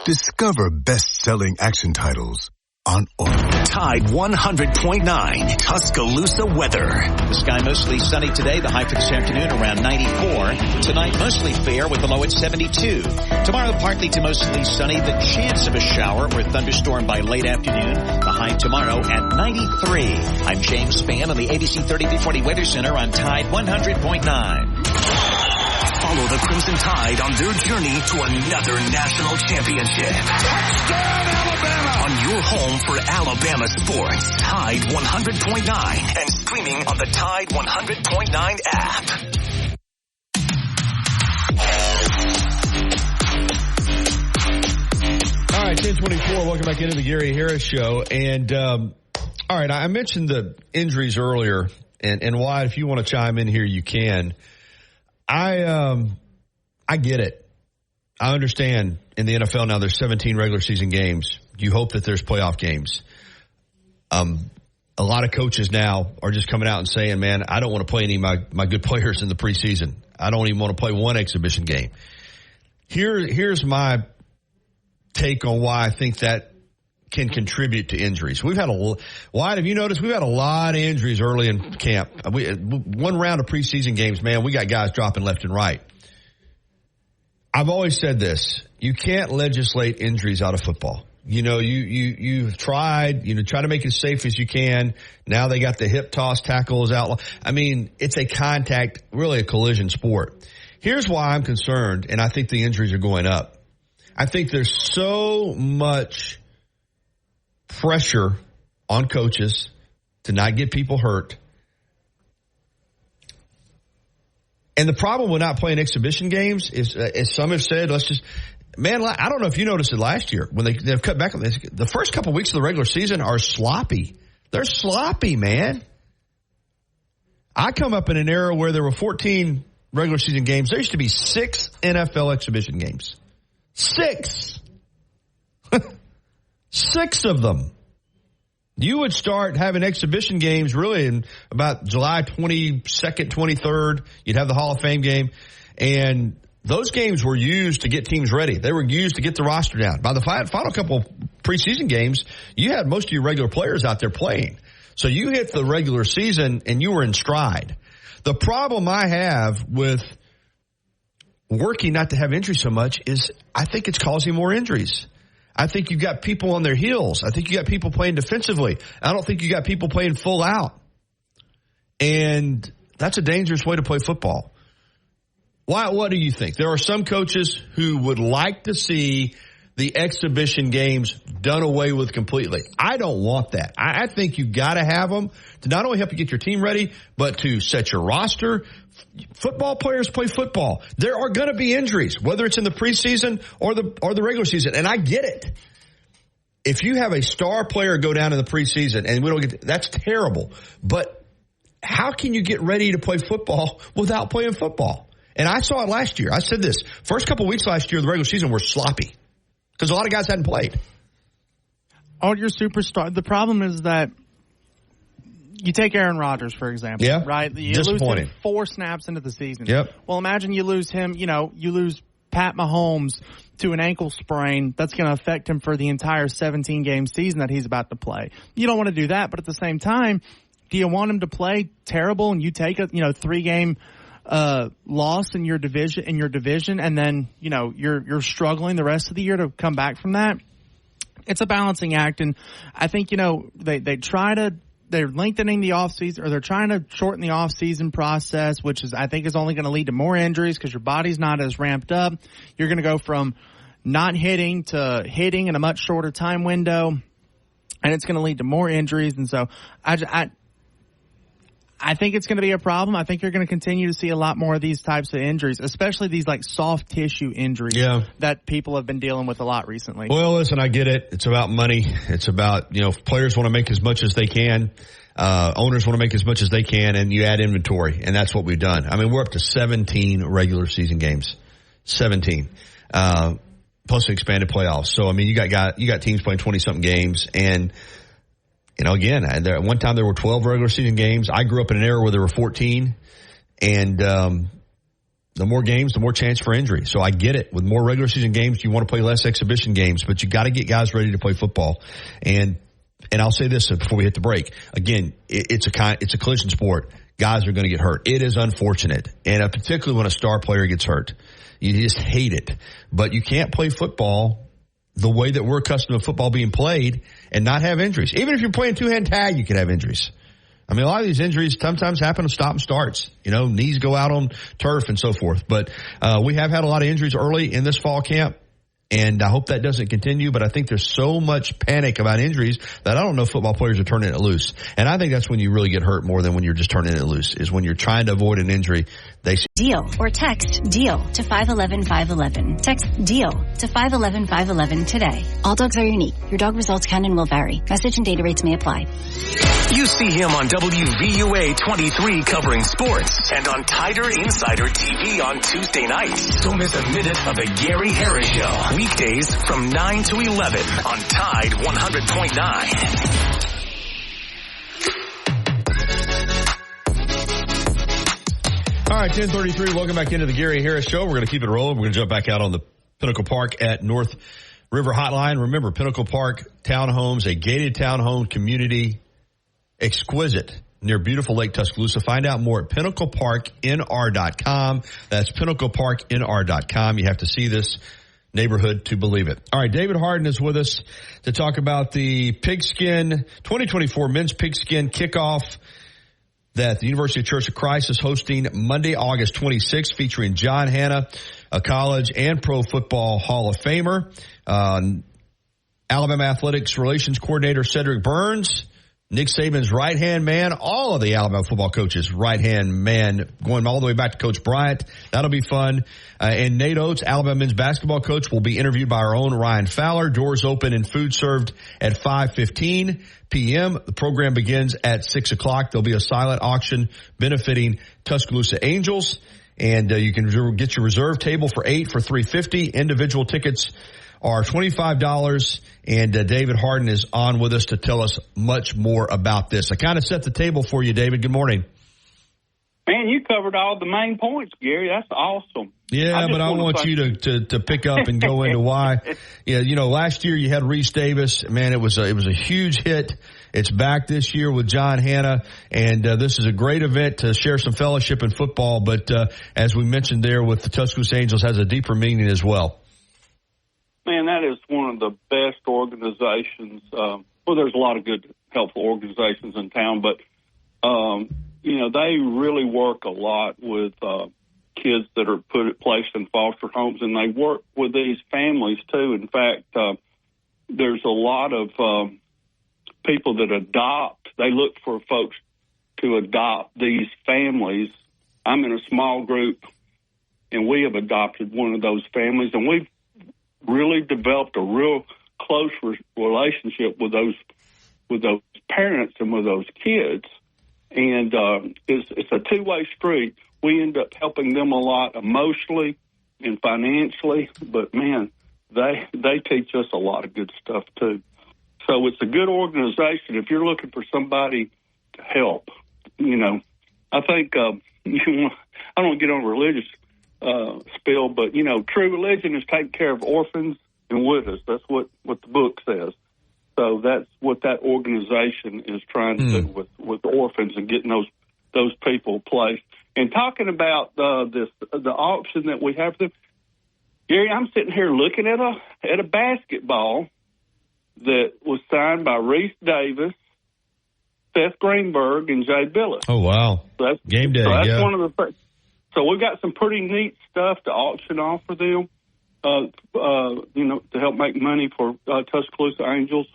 Discover best-selling action titles on Audible. Tide 100.9 Tuscaloosa weather. The sky mostly sunny today. The high for this afternoon around 94. Tonight mostly fair with the low at 72. Tomorrow partly to mostly sunny. The chance of a shower or thunderstorm by late afternoon. The high tomorrow at 93. I'm James Spann on the ABC 3340 Weather Center on Tide 100.9. Follow the Crimson Tide on their journey to another national championship. Touchdown, Alabama! On your home for Alabama sports, Tide 100.9, and streaming on the Tide 100.9 app. All right, 10:24. Welcome back into the Gary Harris Show. And all right, I mentioned the injuries earlier, and Wyatt, if you want to chime in here, you can. I get it. I understand in the NFL now there's 17 regular season games. You hope that there's playoff games. A lot of coaches now are just coming out and saying, man, I don't want to play any of my good players in the preseason. I don't even want to play one exhibition game. Here's my take on why I think that can contribute to injuries. We've had Wyatt, have you noticed we've had a lot of injuries early in camp? One round of preseason games, man, we got guys dropping left and right. I've always said this. You can't legislate injuries out of football. You've tried, try to make it as safe as you can. Now they got the hip toss tackles out. I mean, it's a contact, really a collision sport. Here's why I'm concerned, and I think the injuries are going up. I think there's so much pressure on coaches to not get people hurt. And the problem with not playing exhibition games is, as some have said, I don't know if you noticed it last year when they've cut back on this. The first couple of weeks of the regular season are sloppy. They're sloppy, man. I come up in an era where there were 14 regular season games. There used to be 6 NFL exhibition games. 6. 6 of them. You would start having exhibition games really in about July 22nd, 23rd. You'd have the Hall of Fame game. And those games were used to get teams ready. They were used to get the roster down. By the final couple preseason games, you had most of your regular players out there playing. So you hit the regular season and you were in stride. The problem I have with working not to have injuries so much is I think it's causing more injuries. I think you've got people on their heels. I think you got people playing defensively. I don't think you got people playing full out. And that's a dangerous way to play football. What do you think? There are some coaches who would like to see the exhibition games done away with completely. I don't want that. I think you've got to have them to not only help you get your team ready, but to set your roster. Football players play football. There are going to be injuries, whether it's in the preseason or the regular season, and I get it. If you have a star player go down in the preseason and we don't get that's terrible. But how can you get ready to play football without playing football? And I saw it last year. I said this. First couple of weeks last year, the regular season were sloppy because a lot of guys hadn't played. All your superstars. The problem is that you take Aaron Rodgers, for example, right? You lose him 4 snaps into the season. Yep. Well, imagine you lose him, you lose Pat Mahomes to an ankle sprain that's going to affect him for the entire 17-game season that he's about to play. You don't want to do that, but at the same time, do you want him to play terrible and you take a 3-game loss in your division, and then you're struggling the rest of the year to come back from that? It's a balancing act, and I think they're lengthening the offseason, or they're trying to shorten the offseason process, which I think is only going to lead to more injuries because your body's not as ramped up. You're going to go from not hitting to hitting in a much shorter time window, and it's going to lead to more injuries. And so I think it's going to be a problem. I think you're going to continue to see a lot more of these types of injuries, especially these like soft tissue injuries that people have been dealing with a lot recently. Well, listen, I get it. It's about money. It's about, players want to make as much as they can. Owners want to make as much as they can, and you add inventory, and that's what we've done. I mean, we're up to 17 regular season games. 17. Plus expanded playoffs. So, I mean, you got teams playing 20-something games, and again, at one time there were 12 regular season games. I grew up in an era where there were 14, and the more games, the more chance for injury. So I get it. With more regular season games, you want to play less exhibition games, but you got to get guys ready to play football. And I'll say this before we hit the break. Again, it's a collision sport. Guys are going to get hurt. It is unfortunate, and particularly when a star player gets hurt, you just hate it. But you can't play football the way that we're accustomed to football being played and not have injuries. Even if you're playing two-hand tag, you could have injuries. I mean, a lot of these injuries sometimes happen to stop and starts. Knees go out on turf and so forth. But we have had a lot of injuries early in this fall camp, and I hope that doesn't continue. But I think there's so much panic about injuries that I don't know if football players are turning it loose. And I think that's when you really get hurt more than when you're just turning it loose, is when you're trying to avoid an injury. DEAL or text DEAL to 511-511. Text DEAL to 511-511 today. All dogs are unique. Your dog results can and will vary. Message and data rates may apply. You see him on WVUA 23 covering sports and on Tider Insider TV on Tuesday nights. Don't miss a minute of the Gary Harris Show. Weekdays from 9 to 11 on Tide 100.9. All right, 10:33. Welcome back into the Gary Harris Show. We're going to keep it rolling. We're going to jump back out on the Pinnacle Park at North River Hotline. Remember, Pinnacle Park Townhomes, a gated townhome community, exquisite near beautiful Lake Tuscaloosa. Find out more at pinnacleparknr.com. That's pinnacleparknr.com. You have to see this neighborhood to believe it. All right, David Harden is with us to talk about the Pigskin 2024 Men's Pigskin Kickoff that the University of Church of Christ is hosting Monday, August 26th, featuring John Hanna, a college and pro football Hall of Famer, Alabama Athletics Relations Coordinator Cedric Burns, Nick Saban's right-hand man, all of the Alabama football coaches' right-hand man, going all the way back to Coach Bryant. That'll be fun. And Nate Oates, Alabama men's basketball coach, will be interviewed by our own Ryan Fowler. Doors open and food served at 5:15 p.m. The program begins at 6 o'clock. There'll be a silent auction benefiting Tuscaloosa Angels. And you can get your reserve table for 8 for $3.50. Individual tickets are $25, and David Harden is on with us to tell us much more about this. I kind of set the table for you, David. Good morning. Man, you covered all the main points, Gary. That's awesome. Yeah, but I want you to pick up and go into why. Yeah, last year you had Reese Davis. Man, it was a huge hit. It's back this year with John Hanna, and this is a great event to share some fellowship in football. But as we mentioned there with the Tuscaloosa Angels, has a deeper meaning as well. Man, that is one of the best organizations. Well, there's a lot of good, helpful organizations in town, but, they really work a lot with kids that are placed in foster homes, and they work with these families, too. In fact, there's a lot of people that adopt. They look for folks to adopt these families. I'm in a small group, and we have adopted one of those families, and we've really developed a real close relationship with those parents and with those kids. And it's a two-way street. We end up helping them a lot emotionally and financially, but man, they teach us a lot of good stuff too. So it's a good organization. If you're looking for somebody to help, I think I don't get on religious spill, but, you know, true religion is taking care of orphans and widows. That's what the book says. So that's what that organization is trying to do with orphans and getting those people placed. And talking about the auction that we have, Gary, I'm sitting here looking at a basketball that was signed by Reese Davis, Seth Greenberg, and Jay Billis. Oh, wow. So that's game day. So that's yeah. one of the. So we've got some pretty neat stuff to auction off for them. You know, to help make money for Tuscaloosa Angels.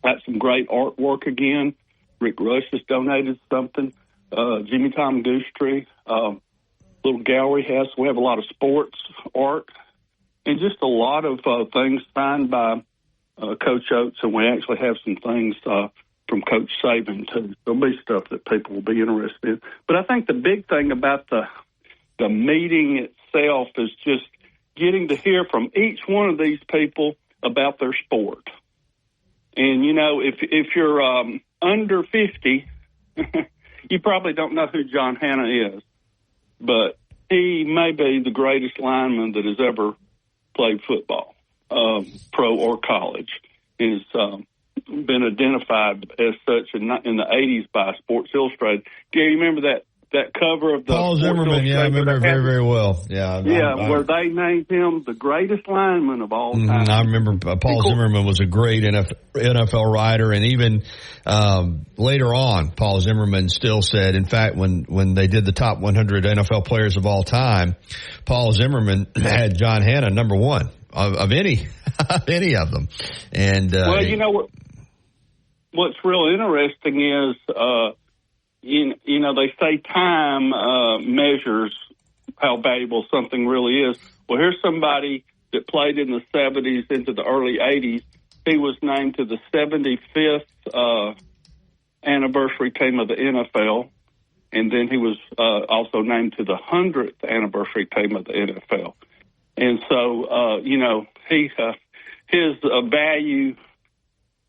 Got some great artwork again. Rick Rush has donated something. Jimmy Tom Goostree, little gallery has. We have a lot of sports art and just a lot of things signed by Coach Oates, and we actually have some things from Coach Saban too. There'll be stuff that people will be interested in. But I think the big thing about the meeting itself is just getting to hear from each one of these people about their sport. And, you know, if you're under 50, you probably don't know who John Hannah is. But he may be the greatest lineman that has ever played football, pro or college. He's been identified as such in the 80s by Sports Illustrated. Gary, you remember that cover of the Paul Zimmerman? Yeah, I remember it very, very well. Yeah, where they named him the greatest lineman of all time. I remember Paul Zimmerman was a great NFL writer, and even later on, Paul Zimmerman still said, in fact, when they did the top 100 NFL players of all time, Paul Zimmerman had John Hannah number one of any of them. And well, you know what's real interesting is. You know, they say time measures how valuable something really is. Well, here's somebody that played in the 70s into the early 80s. He was named to the 75th anniversary team of the NFL, and then he was also named to the 100th anniversary team of the NFL. And so, you know, his value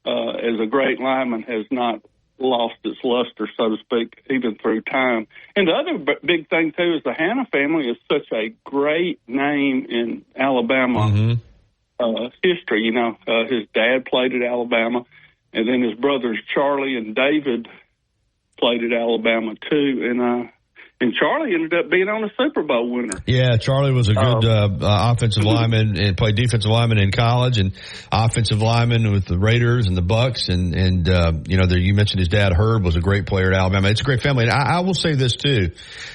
as a great lineman has not lost its luster, so to speak, even through time. And the other big thing, too, is the Hannah family is such a great name in Alabama history. You know, his dad played at Alabama, and then his brothers Charlie and David played at Alabama, too. And Charlie ended up being on a Super Bowl winner. Yeah, Charlie was a good offensive lineman and played defensive lineman in college and offensive lineman with the Raiders and the Bucks. And you know, you mentioned his dad, Herb, was a great player at Alabama. It's a great family. And I will say this, too.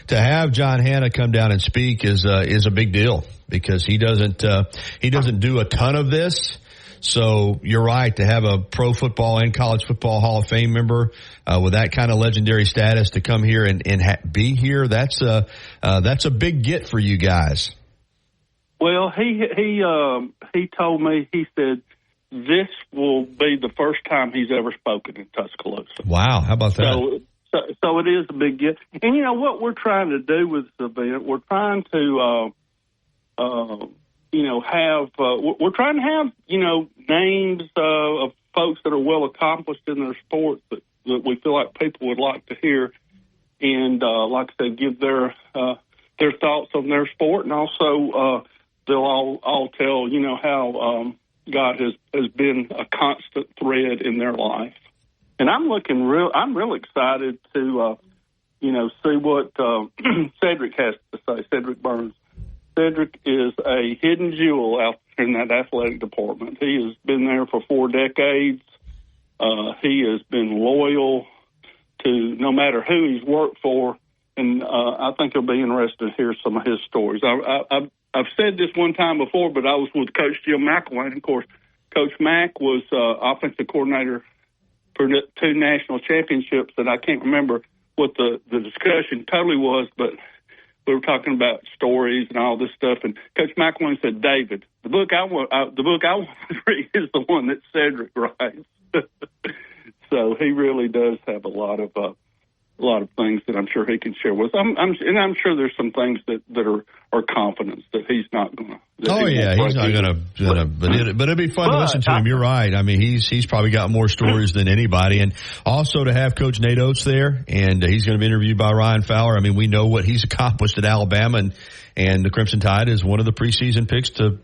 To have John Hannah come down and speak is a big deal because he doesn't do a ton of this. So you're right, to have a pro football and college football Hall of Fame member with that kind of legendary status to come here and be here, that's a big get for you guys. Well, he told me, he said, this will be the first time he's ever spoken in Tuscaloosa. Wow, how about that? So it is a big get. And, you know, what we're trying to do with this event, we're trying to you know, we're trying to have, you know, names of folks that are well accomplished in their sports that we feel like people would like to hear, and like I said, give their thoughts on their sport, and also they'll all tell, you know, how God has been a constant thread in their life. And I'm real excited to you know, see what Cedric has to say. Cedric Burns. Cedric is a hidden jewel out in that athletic department. He has been there for 4 decades. He has been loyal to no matter who he's worked for, and I think you'll be interested to hear some of his stories. I've said this one time before, but I was with Coach Jim McElwain. Of course, Coach Mack was offensive coordinator for 2 national championships, and I can't remember what the discussion totally was, but we were talking about stories and all this stuff, and Coach McElwain said, "David, the book I want to read is the one that Cedric writes." So he really does have a lot of lot of things that I'm sure he can share with us. I'm sure there's some things that are confidence that he's not going to. Oh yeah, he's not going to. But it'd be fun to listen to him. You're right. I mean, he's probably got more stories than anybody, and also to have Coach Nate Oates there, and he's going to be interviewed by Ryan Fowler. I mean, we know what he's accomplished at Alabama, and the Crimson Tide is one of the preseason picks to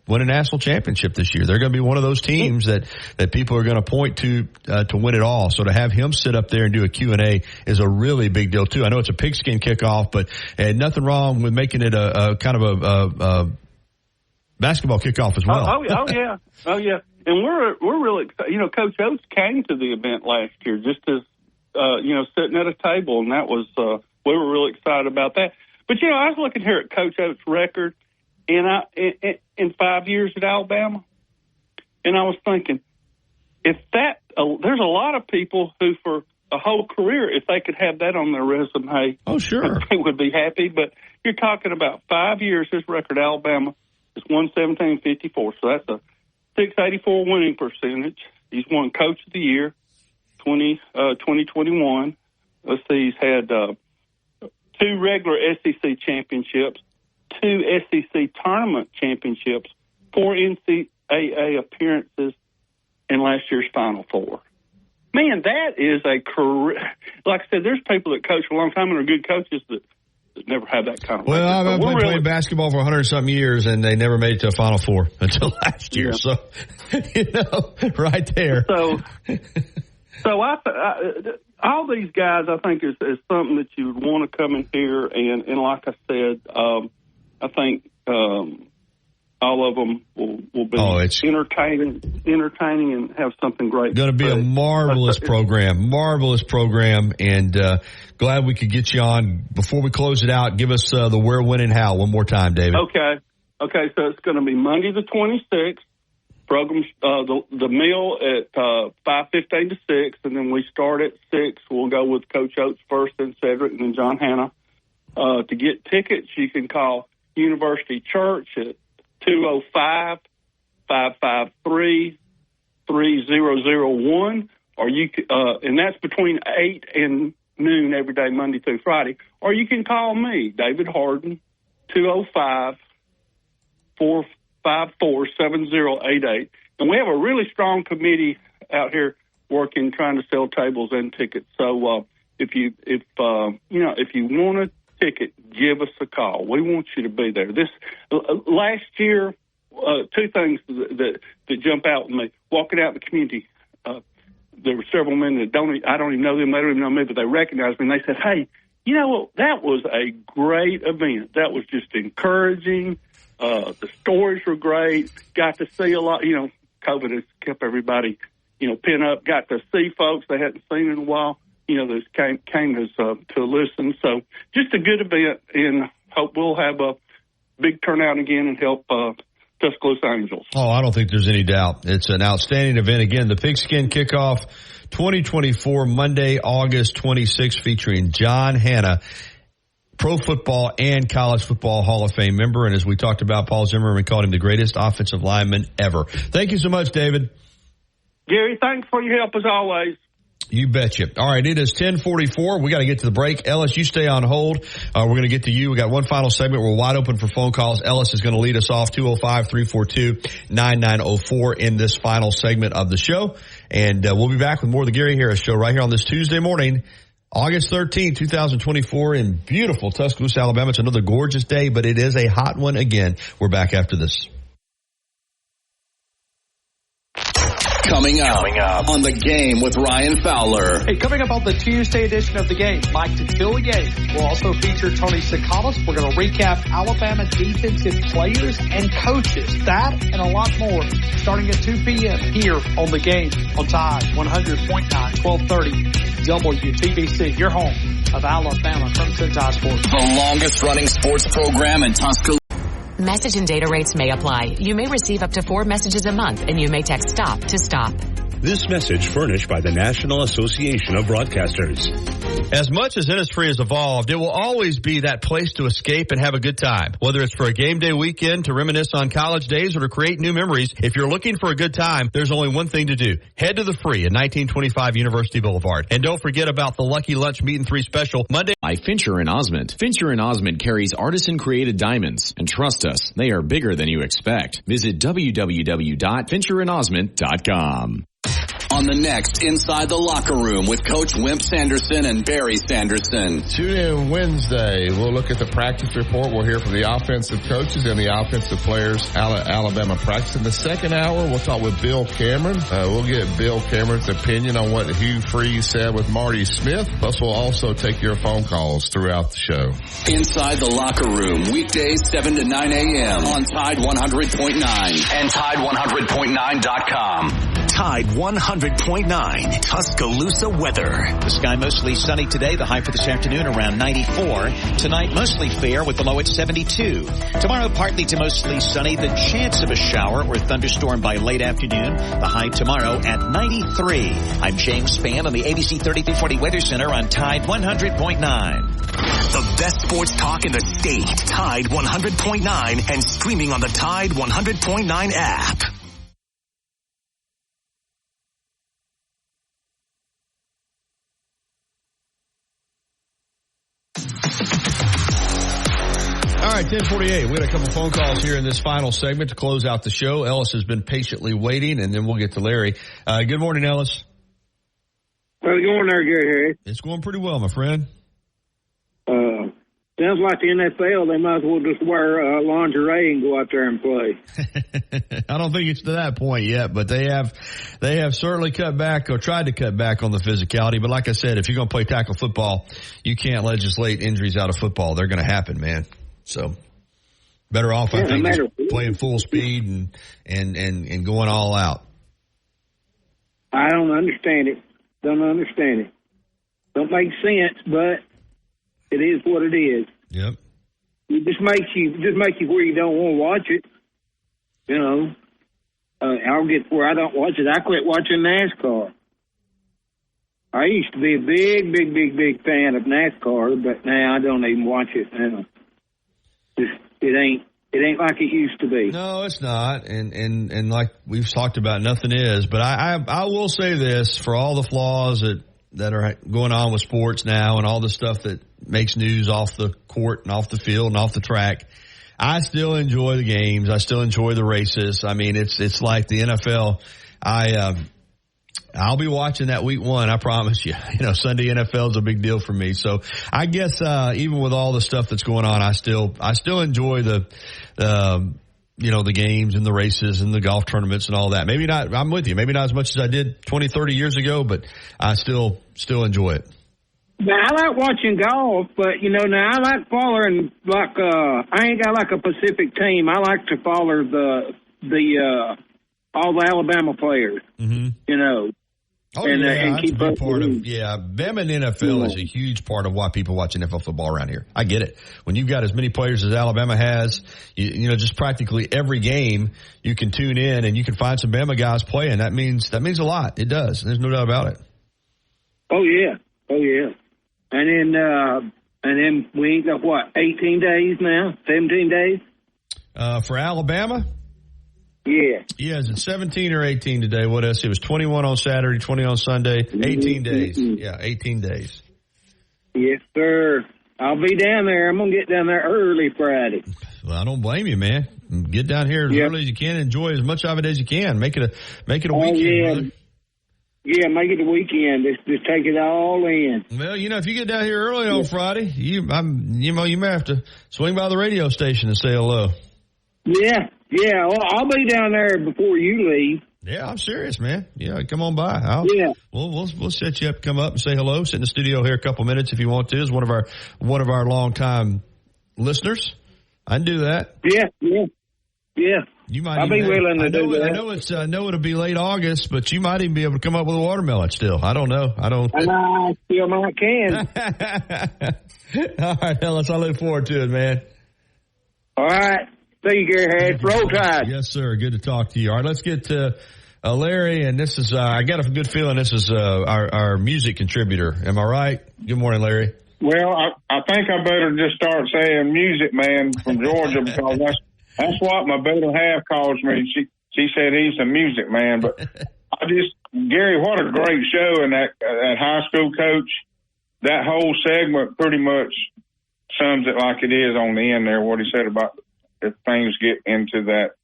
win a national championship this year. They're going to be one of those teams that people are going to point to win it all. So to have him sit up there and do a Q&A is a really big deal too. I know it's a pigskin kickoff, but nothing wrong with making it a kind of a basketball kickoff as well. Oh yeah. And we're really excited. Coach Oates came to the event last year just as sitting at a table, and that was we were really excited about that. But I was looking here at Coach Oates' record. In 5 years at Alabama, and I was thinking, there's a lot of people who for a whole career, if they could have that on their resume, they would be happy. But you're talking about 5 years. His record at Alabama is 117-54, so that's a 684 winning percentage. He's won Coach of the Year 2021. Let's see, he's had 2 regular SEC championships, 2 SEC tournament championships, 4 NCAA appearances, and last year's Final Four. Man, that is a career. Like I said, there's people that coach for a long time and are good coaches that never have that kind of. Well, I've been playing basketball for 100-something years, and they never made it to a Final Four until last year. Yeah. So, right there. So all these guys, I think, is something that you would want to come in here and like I said. I think all of them will be entertaining and have something great. Going to be a marvelous program, and glad we could get you on. Before we close it out, give us the where, when, and how one more time, David. Okay, so it's going to be Monday the 26th. Program the meal at 5:15 to 6, and then we start at 6. We'll go with Coach Oates first, then Cedric, and then John Hanna. To get tickets, you can call University Church at 205-553-3001, or and that's between 8 and noon every day, Monday through Friday. Or you can call me, David Harden, 205-454-7088. And we have a really strong committee out here working, trying to sell tables and tickets. So if you want to ticket, give us a call. We want you to be there. This last year, 2 things that jump out at me. Walking out in the community, there were several men that I don't even know them, they don't even know me, but they recognized me, and they said, hey, that was a great event. That was just encouraging. The stories were great. Got to see a lot. COVID has kept everybody, pent up. Got to see folks they hadn't seen in a while. That came as to listen. So just a good event, and hope we'll have a big turnout again and help Tuscaloosa Angels. Oh, I don't think there's any doubt. It's an outstanding event. Again, the Pigskin Kickoff 2024, Monday, August 26th, featuring John Hanna, Pro Football and College Football Hall of Fame member. And as we talked about, Paul Zimmerman called him the greatest offensive lineman ever. Thank you so much, David. Gary, thanks for your help as always. You betcha. All right, it is 10:44. We got to get to the break. Ellis, you stay on hold. We're going to get to you. We got one final segment. We're wide open for phone calls. Ellis is going to lead us off 205-342-9904 in this final segment of the show. And we'll be back with more of the Gary Harris Show right here on this Tuesday morning, August 13, 2024 in beautiful Tuscaloosa, Alabama. It's another gorgeous day, but it is a hot one again. We're back after this. Coming up on The Game with Ryan Fowler. Hey, coming up on the Tuesday edition of The Game, Mike Detillier will also feature Tony Sakalas. We're going to recap Alabama defensive players and coaches. That and a lot more starting at 2 p.m. here on The Game on Tide 100.9, 1230 WTBC, your home of Alabama Crimson Tide Sports. The longest running sports program in Tuscaloosa. Message and data rates may apply. You may receive up to 4 messages a month, and you may text STOP to stop. This message furnished by the National Association of Broadcasters. As much as Innisfree has evolved, it will always be that place to escape and have a good time. Whether it's for a game day weekend, to reminisce on college days, or to create new memories, if you're looking for a good time, there's only one thing to do. Head to the Free at 1925 University Boulevard. And don't forget about the Lucky Lunch Meat and 3 special Monday. By Fincher and Osmond. Fincher and Osmond carries artisan-created diamonds. And trust us, they are bigger than you expect. Visit www.fincherandosmond.com. On the next Inside the Locker Room with Coach Wimp Sanderson and Barry Sanderson. Tune in Wednesday. We'll look at the practice report. We'll hear from the offensive coaches and the offensive players out of Alabama practice. In the second hour, we'll talk with Bill Cameron. We'll get Bill Cameron's opinion on what Hugh Freeze said with Marty Smith. Plus, we'll also take your phone calls throughout the show. Inside the Locker Room, weekdays 7 to 9 a.m. on Tide 100.9 and Tide100.9.com. Tide 100.9 Tuscaloosa weather. The sky mostly sunny today. The high for this afternoon around 94. Tonight mostly fair with the low at 72. Tomorrow partly to mostly sunny. The chance of a shower or thunderstorm by late afternoon. The high tomorrow at 93. I'm James Spann on the ABC 3340 Weather Center on Tide 100.9. The best sports talk in the state. Tide 100.9 and streaming on the Tide 100.9 app. All right, 10:48. We had a couple phone calls here in this final segment to close out the show. Ellis has been patiently waiting, and then we'll get to Larry. Good morning, Ellis. How's it going there, Gary? It's going pretty well, my friend. Sounds like the NFL, they might as well just wear lingerie and go out there and play. I don't think it's to that point yet, but they have certainly cut back or tried to cut back on the physicality. But like I said, if you're going to play tackle football, you can't legislate injuries out of football. They're going to happen, man. So better off, I think, just playing full speed and going all out. I don't understand it. Don't understand it. Don't make sense, but it is what it is. Yep. It just makes you where you don't want to watch it. You know, I'll get where I don't watch it. I quit watching NASCAR. I used to be a big fan of NASCAR, but now I don't even watch it now. It ain't like it used to be. No, it's not. And like we've talked about, nothing is. But I will say this, for all the flaws that are going on with sports now and all the stuff that makes news off the court and off the field and off the track, I still enjoy the games. I still enjoy the races. I mean, it's like the NFL. I'll be watching that week one. I promise you. You know, Sunday NFL is a big deal for me. So I guess even with all the stuff that's going on, I still enjoy the games and the races and the golf tournaments and all that. Maybe not. I'm with you. Maybe not as much as I did 20, 30 years ago, but I still enjoy it. Now, I like watching golf, but, now I like following, I ain't got like a specific team. I like to follow all the Alabama players, Oh, and keep up part of Bama and NFL is a huge part of why people watch NFL football around here. I get it. When you've got as many players as Alabama has, just practically every game you can tune in and you can find some Bama guys playing. That means a lot. It does. There's no doubt about it. Oh yeah. And then we ain't got 18 days now, 17 days for Alabama. Yeah. Yeah, is it 17 or 18 today? What else? It was 21 on Saturday, 20 on Sunday, 18 days. Yeah, 18 days. Yes, sir. I'll be down there. I'm going to get down there early Friday. Well, I don't blame you, man. Get down here as early as you can. Enjoy as much of it as you can. Make it a weekend, brother. Yeah, make it a weekend. Just take it all in. Well, if you get down here early on Friday, you may have to swing by the radio station and say hello. Yeah. Well, I'll be down there before you leave. Yeah, I'm serious, man. Yeah, come on by. We'll set you up, come up and say hello. Sit in the studio here a couple minutes if you want to. As one of our longtime listeners, I can do that. Yeah. You might. I'll be willing to do that. I know it'll be late August, but you might even be able to come up with a watermelon still. I don't know. I still might can. All right, Ellis. I look forward to it, man. All right. See you, Gary Harris. Roll Tide. Yes, sir. Good to talk to you. All right, let's get to Larry, and this is, I got a good feeling this is our music contributor. Am I right? Good morning, Larry. Well, I think I better just start saying Music Man from Georgia because that's what my better half calls me. She said he's a music man, but Gary, what a great show, and that high school coach, that whole segment pretty much sums it like it is on the end there, what he said about if things get into that,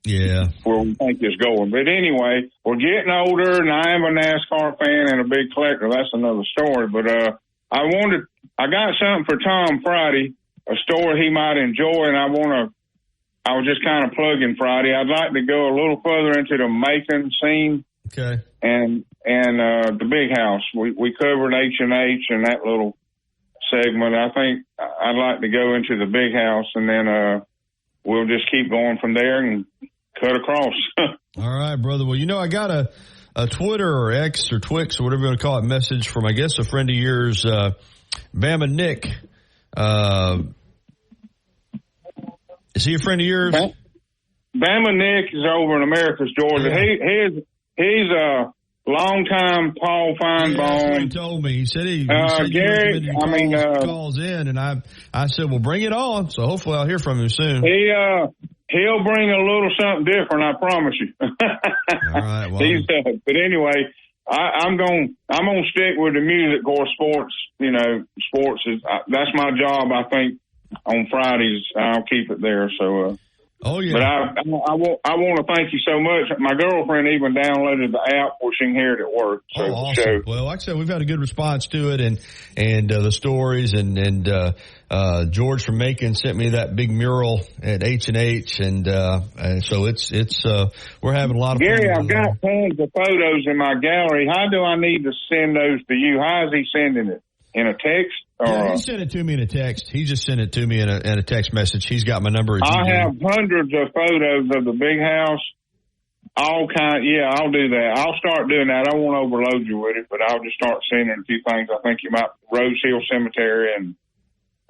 yeah, where we think it's going. But anyway, we're getting older, and I am a NASCAR fan and a big collector. That's another story. But I got something for Tom Friday, a story he might enjoy, and I was just kind of plugging Friday. I'd like to go a little further into the Macon scene. Okay. And the big house. We covered H&H and that little segment. I think I'd like to go into the big house, and then we'll just keep going from there and cut across. All right, brother. Well, I got a Twitter or X or Twix or whatever you want to call it message from, I guess, a friend of yours, Bama Nick. Is he a friend of yours? Bama Nick is over in Americus, Georgia. Yeah. He's a longtime Paul Feinbaum. Yeah, that's what he told me. He said Gary, calls in, and I said, well, bring it on. So hopefully I'll hear from him soon. He'll bring a little something different, I promise you. All right. Well, but anyway, I'm gonna stick with the music or sports. Sports is that's my job. I think on Fridays I'll keep it there. So. Oh yeah. But I want to thank you so much. My girlfriend even downloaded the app where she can hear it at work. So awesome. Well, like I said, we've had a good response to it, and the stories, and George from Macon sent me that big mural at H&H, and so it's we're having a lot of Gary, fun. I've got tons of photos in my gallery. How do I need to send those to you? How is he sending it? In a text? Yeah, he sent it to me in a text. He just sent it to me in a text message. He's got my number. I have hundreds of photos of the big house. Yeah, I'll do that. I'll start doing that. I won't overload you with it, but I'll just start sending a few things. I think you might Rose Hill Cemetery, and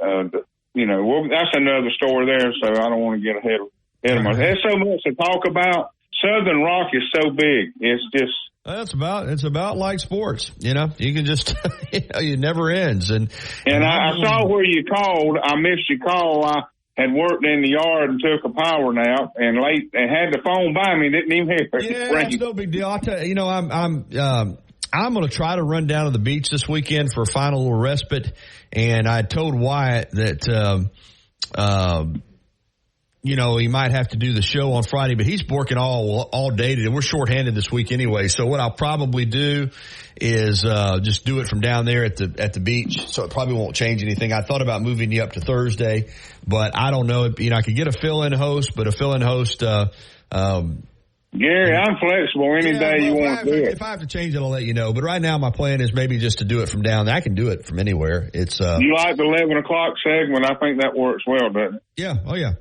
that's another story there. So I don't want to get ahead of myself. There's so much to talk about. Southern Rock is so big. It's just. It's about like sports, you can just, it never ends. And I saw where you called. I missed your call. I had worked in the yard and took a power nap and had the phone by me. Didn't even hear it. Yeah, it's no big deal. I'll tell you, I'm going to try to run down to the beach this weekend for a final little respite. And I told Wyatt that, he might have to do the show on Friday, but he's working all day today. We're shorthanded this week anyway. So what I'll probably do is just do it from down there at the beach. So it probably won't change anything. I thought about moving you up to Thursday, but I don't know. I could get a fill-in host, but a fill-in host Gary, I'm flexible any day you want to do it. If I have to change it, I'll let you know. But right now, my plan is maybe just to do it from down there. I can do it from anywhere. It's you like the 11 o'clock segment? I think that works well, doesn't it? Yeah. Oh yeah.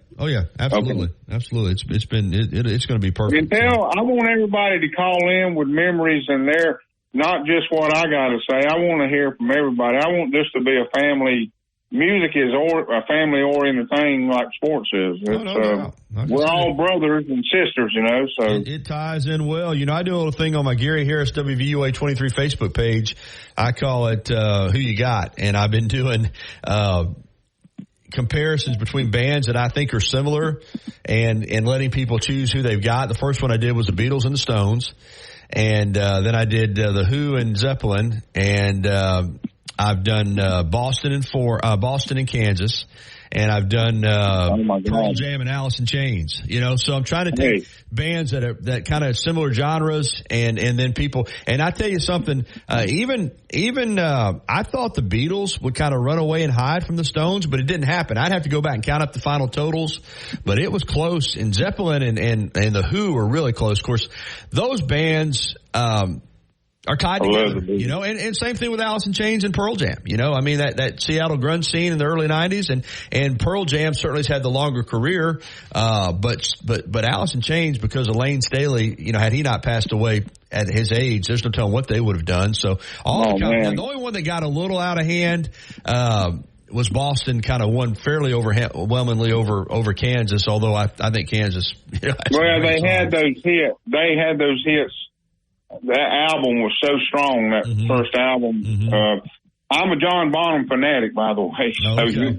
Absolutely. Okay. Absolutely. It's going to be perfect. And I want everybody to call in with memories, and they're not just what I got to say. I want to hear from everybody. I want this to be a family. Music is a family-oriented thing like sports is. We're all brothers and sisters, so. It ties in well. I do a little thing on my Gary Harris WVUA 23 Facebook page. I call it Who You Got, and I've been doing comparisons between bands that I think are similar and letting people choose who they've got. The first one I did was the Beatles and the Stones, and then I did the Who and Zeppelin, and I've done Boston and Kansas, and I've done Pearl Jam and Alice in Chains. So I'm trying to take bands that kind of similar genres, and then people. And I tell you something, even I thought the Beatles would kind of run away and hide from the Stones, but it didn't happen. I'd have to go back and count up the final totals, but it was close. And Zeppelin and the Who were really close. Of course, those bands. Are tied together, and same thing with Alice in Chains and Pearl Jam. That Seattle grunge scene in the early '90s, and Pearl Jam certainly has had the longer career. But Alice in Chains, because of Lane Staley, had he not passed away at his age, there's no telling what they would have done. So the only one that got a little out of hand was Boston kind of won fairly overwhelmingly over Kansas, although I think Kansas. Well, they had those hits. That album was so strong, that first album. I'm a John Bonham fanatic, by the way. Okay.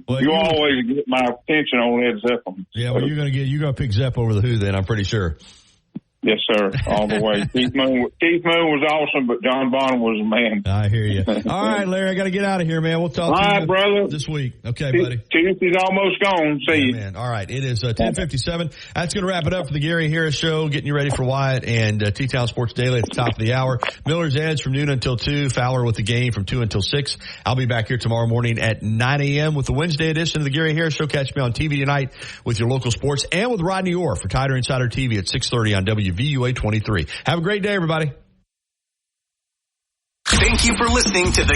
So you always get my attention on Led Zeppelin. Yeah, well, you're gonna pick Zepp over the Who then, I'm pretty sure. Yes, sir. All the way. Keith Moon was awesome, but John Bonham was a man. I hear you. All right, Larry, I got to get out of here, man. We'll talk to you brother. This week. Okay, buddy. Tuesday's almost gone. See you. Man. All right. It is 10:57. That's going to wrap it up for the Gary Harris Show, getting you ready for Wyatt and T-Town Sports Daily at the top of the hour. Miller's Edge from noon until 2. Fowler with the game from 2 until 6. I'll be back here tomorrow morning at 9 a.m. with the Wednesday edition of the Gary Harris Show. Catch me on TV tonight with your local sports and with Rodney Orr for Tider Insider TV at 6:30 on WVUA 23. Have a great day, everybody. Thank you for listening to the